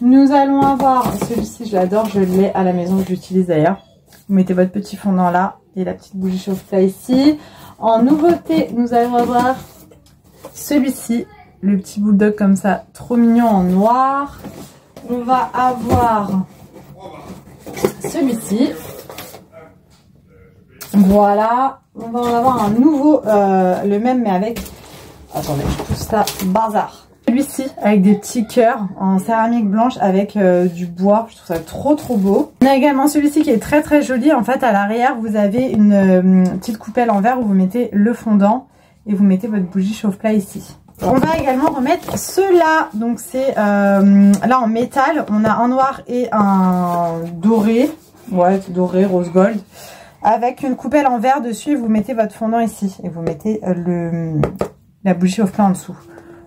Nous allons avoir celui-ci, je l'adore, je l'ai à la maison, je l'utilise d'ailleurs. Vous mettez votre petit fondant là et la petite bougie chauffe-plat ici. En nouveauté, nous allons avoir celui-ci, le petit bulldog comme ça, trop mignon en noir. On va avoir celui-ci. Voilà. On va en avoir un nouveau, le même mais avec... Attendez, je pousse ça, bazar. Celui-ci avec des petits cœurs en céramique blanche avec du bois. Je trouve ça trop trop beau. On a également celui-ci qui est très très joli. En fait, à l'arrière, vous avez une petite coupelle en verre où vous mettez le fondant et vous mettez votre bougie chauffe-plat ici. On va également remettre ceux-là. Donc c'est là en métal. On a un noir et un doré. Ouais, doré, rose gold. Avec une coupelle en verre dessus et vous mettez votre fondant ici. Et vous mettez la bougie chauffe-plat en dessous.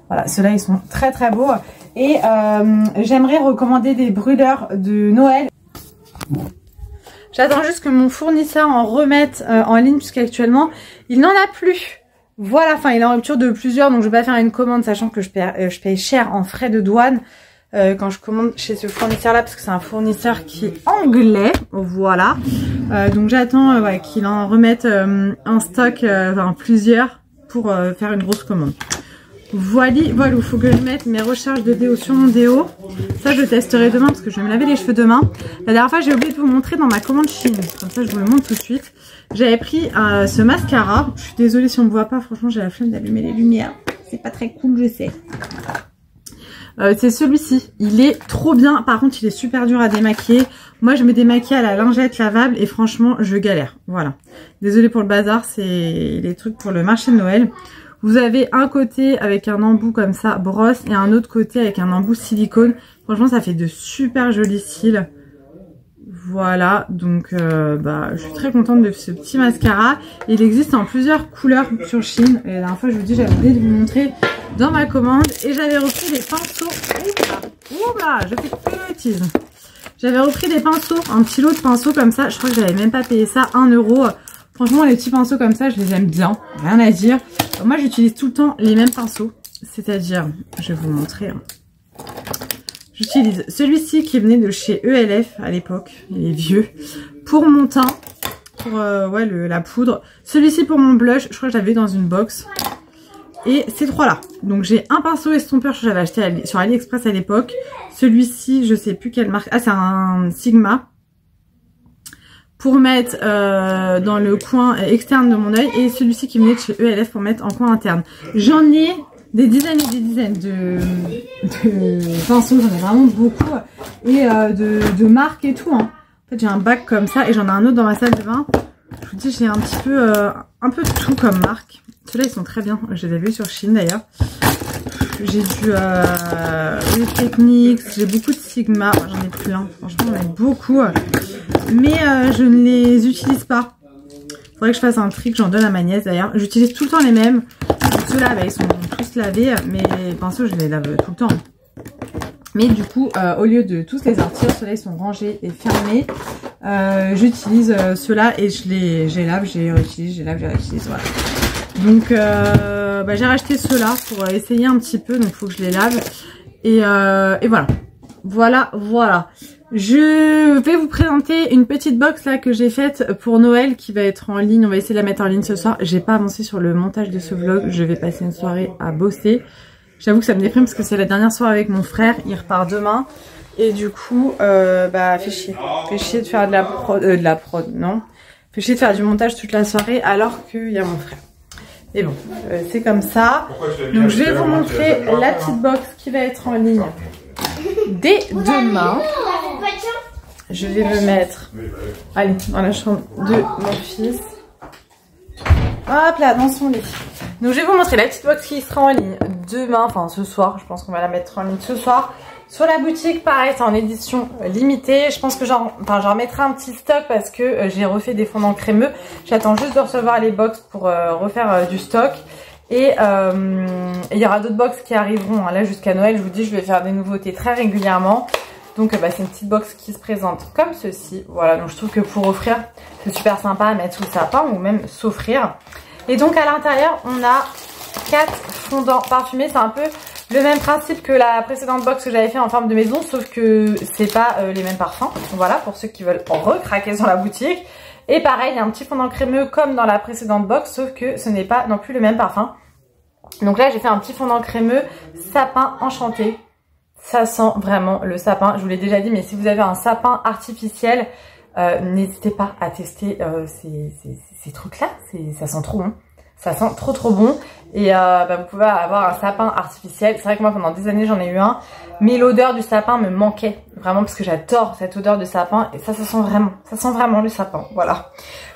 Voilà, ceux-là, ils sont très très beaux. Et j'aimerais recommander des brûleurs de Noël. J'attends juste que mon fournisseur en remette en ligne, puisqu'actuellement, il n'en a plus. Voilà, enfin, il est en rupture de plusieurs, donc je vais pas faire une commande, sachant que je paye cher en frais de douane quand je commande chez ce fournisseur-là, parce que c'est un fournisseur qui est anglais. Voilà. Donc j'attends ouais, qu'il en remette en stock, enfin plusieurs, pour faire une grosse commande. Voilà, il faut que je mette mes recharges de déo sur mon déo. Ça, je testerai demain parce que je vais me laver les cheveux demain. La dernière fois, j'ai oublié de vous montrer dans ma commande Chine. Comme ça, je vous le montre tout de suite. J'avais pris ce mascara. Je suis désolée si on ne me voit pas. Franchement, j'ai la flemme d'allumer les lumières. C'est pas très cool, je sais. C'est celui-ci. Il est trop bien. Par contre, il est super dur à démaquiller. Moi, je me démaquille à la lingette lavable et franchement, je galère. Voilà. Désolée pour le bazar. C'est les trucs pour le marché de Noël. Vous avez un côté avec un embout comme ça, brosse, et un autre côté avec un embout silicone. Franchement, ça fait de super jolis cils. Voilà, donc bah, je suis très contente de ce petit mascara. Il existe en plusieurs couleurs sur Chine. Et la dernière fois, je vous dis, j'avais oublié de vous montrer dans ma commande. Et j'avais repris des pinceaux. Oula, je fais plus de bêtises. J'avais repris des pinceaux, un petit lot de pinceaux comme ça. Je crois que j'avais même pas payé ça 1 €. Franchement, les petits pinceaux comme ça, je les aime bien. Rien à dire. Moi, j'utilise tout le temps les mêmes pinceaux. C'est-à-dire, je vais vous montrer. J'utilise celui-ci qui venait de chez ELF à l'époque. Il est vieux. Pour mon teint. Pour ouais, la poudre. Celui-ci pour mon blush. Je crois que j'avais dans une box. Et ces trois-là. Donc, j'ai un pinceau estompeur que j'avais acheté sur AliExpress à l'époque. Celui-ci, je sais plus quelle marque. Ah, c'est un Sigma. Pour mettre dans le coin externe de mon œil, et celui-ci qui venait de chez ELF pour mettre en coin interne. J'en ai des dizaines et des dizaines de pinceaux, j'en ai vraiment beaucoup, et de marques et tout. Hein. En fait, j'ai un bac comme ça et j'en ai un autre dans ma salle de bain. Je vous dis, j'ai un petit peu de tout comme marque. Ceux-là, ils sont très bien. Je les ai vus sur Chine d'ailleurs. J'ai du Technics, j'ai beaucoup de Sigma, j'en ai plein, franchement j'en ai beaucoup, mais je ne les utilise pas. Faudrait que je fasse un trick, j'en donne à ma nièce d'ailleurs. J'utilise tout le temps les mêmes, ceux-là, bah, ils sont tous lavés, mais les pinceaux, je les lave tout le temps. Mais du coup, au lieu de tous les sortir, ceux-là, ils sont rangés et fermés. J'utilise ceux-là et je les lave, je les réutilise, je les lave, je les réutilise, voilà. Donc, bah, j'ai racheté ceux-là pour essayer un petit peu, donc il faut que je les lave. Et voilà. Voilà. Je vais vous présenter une petite box là que j'ai faite pour Noël qui va être en ligne. On va essayer de la mettre en ligne ce soir. J'ai pas avancé sur le montage de ce vlog. Je vais passer une soirée à bosser. J'avoue que ça me déprime parce que c'est la dernière soirée avec mon frère. Il repart demain. Et du coup, bah, fait chier. Fait chier de faire de la prod, non. Fait chier de faire du montage toute la soirée alors qu'il y a mon frère. Et bon, c'est comme ça. Donc je vais vous montrer la petite box qui va être en ligne dès demain. Je vais me mettre, allez, dans la chambre de mon fils. Hop là, dans son lit. Donc je vais vous montrer la petite box qui sera en ligne demain, enfin ce soir. Je pense qu'on va la mettre en ligne ce soir. Sur la boutique, pareil, c'est en édition limitée. Je pense que j'en remettrai un petit stock parce que j'ai refait des fondants crémeux. J'attends juste de recevoir les box pour refaire du stock. Et il y aura d'autres box qui arriveront. Là, jusqu'à Noël, je vous dis, je vais faire des nouveautés très régulièrement. Donc, bah, c'est une petite box qui se présente comme ceci. Voilà, donc je trouve que pour offrir, c'est super sympa à mettre sous le sapin ou même s'offrir. Et donc, à l'intérieur, on a 4 fondants parfumés. C'est un peu le même principe que la précédente box que j'avais fait en forme de maison, sauf que c'est pas les mêmes parfums. Voilà, pour ceux qui veulent en recraquer sur la boutique. Et pareil, il y a un petit fondant crémeux comme dans la précédente box, sauf que ce n'est pas non plus le même parfum. Donc là, j'ai fait un petit fondant crémeux sapin enchanté. Ça sent vraiment le sapin. Je vous l'ai déjà dit, mais si vous avez un sapin artificiel, n'hésitez pas à tester ces trucs-là. Ça sent trop bon. Ça sent trop bon. Et bah, vous pouvez avoir un sapin artificiel. C'est vrai que moi, pendant des années, j'en ai eu un. Mais l'odeur du sapin me manquait. Vraiment, parce que j'adore cette odeur de sapin. Et ça sent vraiment. Ça sent vraiment le sapin. Voilà.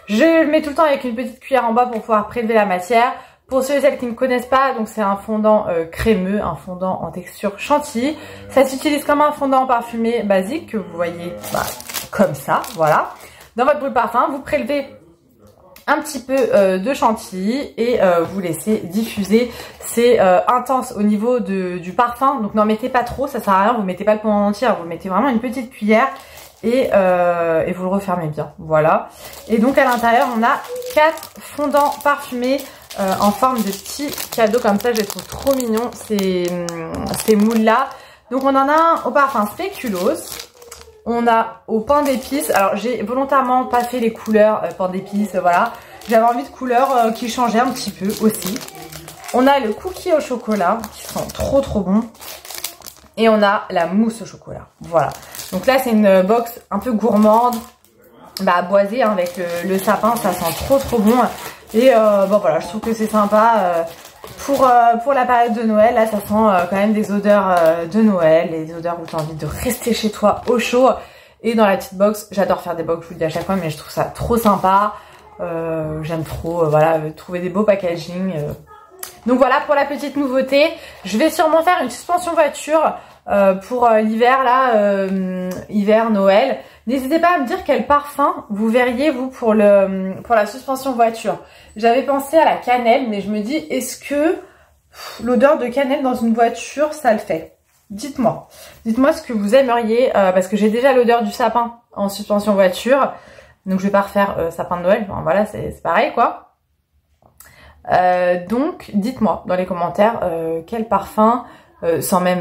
Je le mets tout le temps avec une petite cuillère en bas pour pouvoir prélever la matière. Pour ceux et celles qui ne connaissent pas, donc c'est un fondant crémeux, un fondant en texture chantilly. Ça s'utilise comme un fondant parfumé basique que vous voyez bah, comme ça, voilà. Dans votre boule parfum, vous prélevez un petit peu de chantilly et vous laissez diffuser. C'est intense au niveau du parfum, donc n'en mettez pas trop, ça sert à rien, vous mettez pas le fondant entier, vous mettez vraiment une petite cuillère et vous le refermez bien, voilà. Et donc à l'intérieur, on a 4 fondants parfumés en forme de petits cadeaux comme ça. Je les trouve trop mignons ces moules là. Donc on en a un au parfum spéculoos, on a au pain d'épices. Alors j'ai volontairement pas fait les couleurs pain d'épices, voilà, j'avais envie de couleurs qui changeaient un petit peu aussi. On a le cookie au chocolat qui sent trop bon et on a la mousse au chocolat, voilà. Donc là c'est une box un peu gourmande, bah boisée hein, avec le sapin, ça sent trop bon. Et bon voilà, je trouve que c'est sympa pour la période de Noël. Là ça sent quand même des odeurs de Noël, des odeurs où tu as envie de rester chez toi au chaud. Et dans la petite box, j'adore faire des box, je vous le dis à chaque fois, mais je trouve ça trop sympa. J'aime trop voilà, trouver des beaux packaging. Donc voilà pour la petite nouveauté. Je vais sûrement faire une suspension voiture pour l'hiver là, hiver, Noël. N'hésitez pas à me dire quel parfum vous verriez vous pour la suspension voiture. J'avais pensé à la cannelle, mais je me dis est-ce que l'odeur de cannelle dans une voiture ça le fait? Dites-moi. Dites-moi ce que vous aimeriez parce que j'ai déjà l'odeur du sapin en suspension voiture. Donc je vais pas refaire sapin de Noël. Enfin, voilà, c'est pareil quoi. Donc dites-moi dans les commentaires quel parfum. Sans même,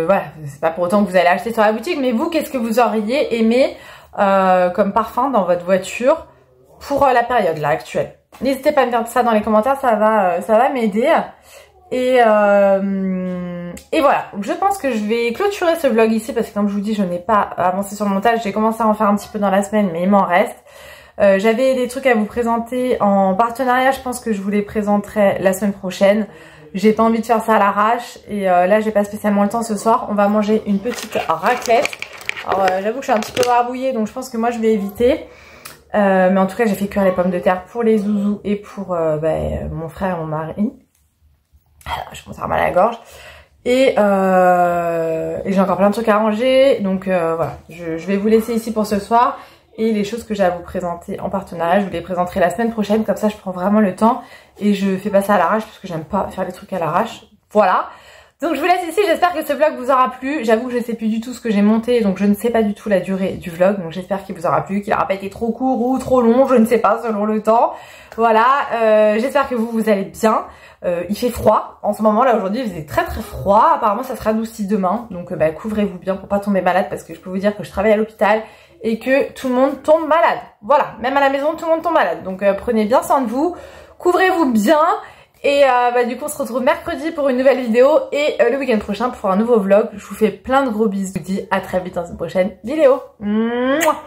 voilà, c'est pas pour autant que vous allez acheter sur la boutique, mais vous, qu'est-ce que vous auriez aimé comme parfum dans votre voiture pour la période là actuelle? N'hésitez pas à me dire ça dans les commentaires, ça va m'aider. Et voilà, donc je pense que je vais clôturer ce vlog ici parce que comme je vous dis, je n'ai pas avancé sur le montage. J'ai commencé à en faire un petit peu dans la semaine, mais il m'en reste. J'avais des trucs à vous présenter en partenariat, je pense que je vous les présenterai la semaine prochaine. J'ai pas envie de faire ça à l'arrache et là j'ai pas spécialement le temps ce soir. On va manger une petite raclette. Alors j'avoue que je suis un petit peu barbouillée donc je pense que moi je vais éviter. Mais en tout cas j'ai fait cuire les pommes de terre pour les zouzous et pour mon frère et mon mari. Je commence à avoir mal à la gorge. Et j'ai encore plein de trucs à ranger. Donc voilà, je vais vous laisser ici pour ce soir. et les choses que j'ai à vous présenter en partenariat. Je vous les présenterai la semaine prochaine, comme ça je prends vraiment le temps et je fais pas ça à l'arrache parce que j'aime pas faire les trucs à l'arrache. Voilà. Donc je vous laisse ici, j'espère que ce vlog vous aura plu. J'avoue que je sais plus du tout ce que j'ai monté, donc je ne sais pas du tout la durée du vlog. Donc j'espère qu'il vous aura plu, qu'il n'aura pas été trop court ou trop long, je ne sais pas selon le temps. Voilà, j'espère que vous allez bien. Il fait froid en ce moment là, aujourd'hui il faisait très froid. Apparemment ça se radoucit demain, donc couvrez-vous bien pour pas tomber malade parce que je peux vous dire que je travaille à l'hôpital et que tout le monde tombe malade. Voilà, même à la maison tout le monde tombe malade. Donc prenez bien soin de vous, couvrez-vous bien. Et du coup on se retrouve mercredi pour une nouvelle vidéo et le week-end prochain pour un nouveau vlog. Je vous fais plein de gros bisous. Je vous dis à très vite dans une prochaine vidéo. Mouah.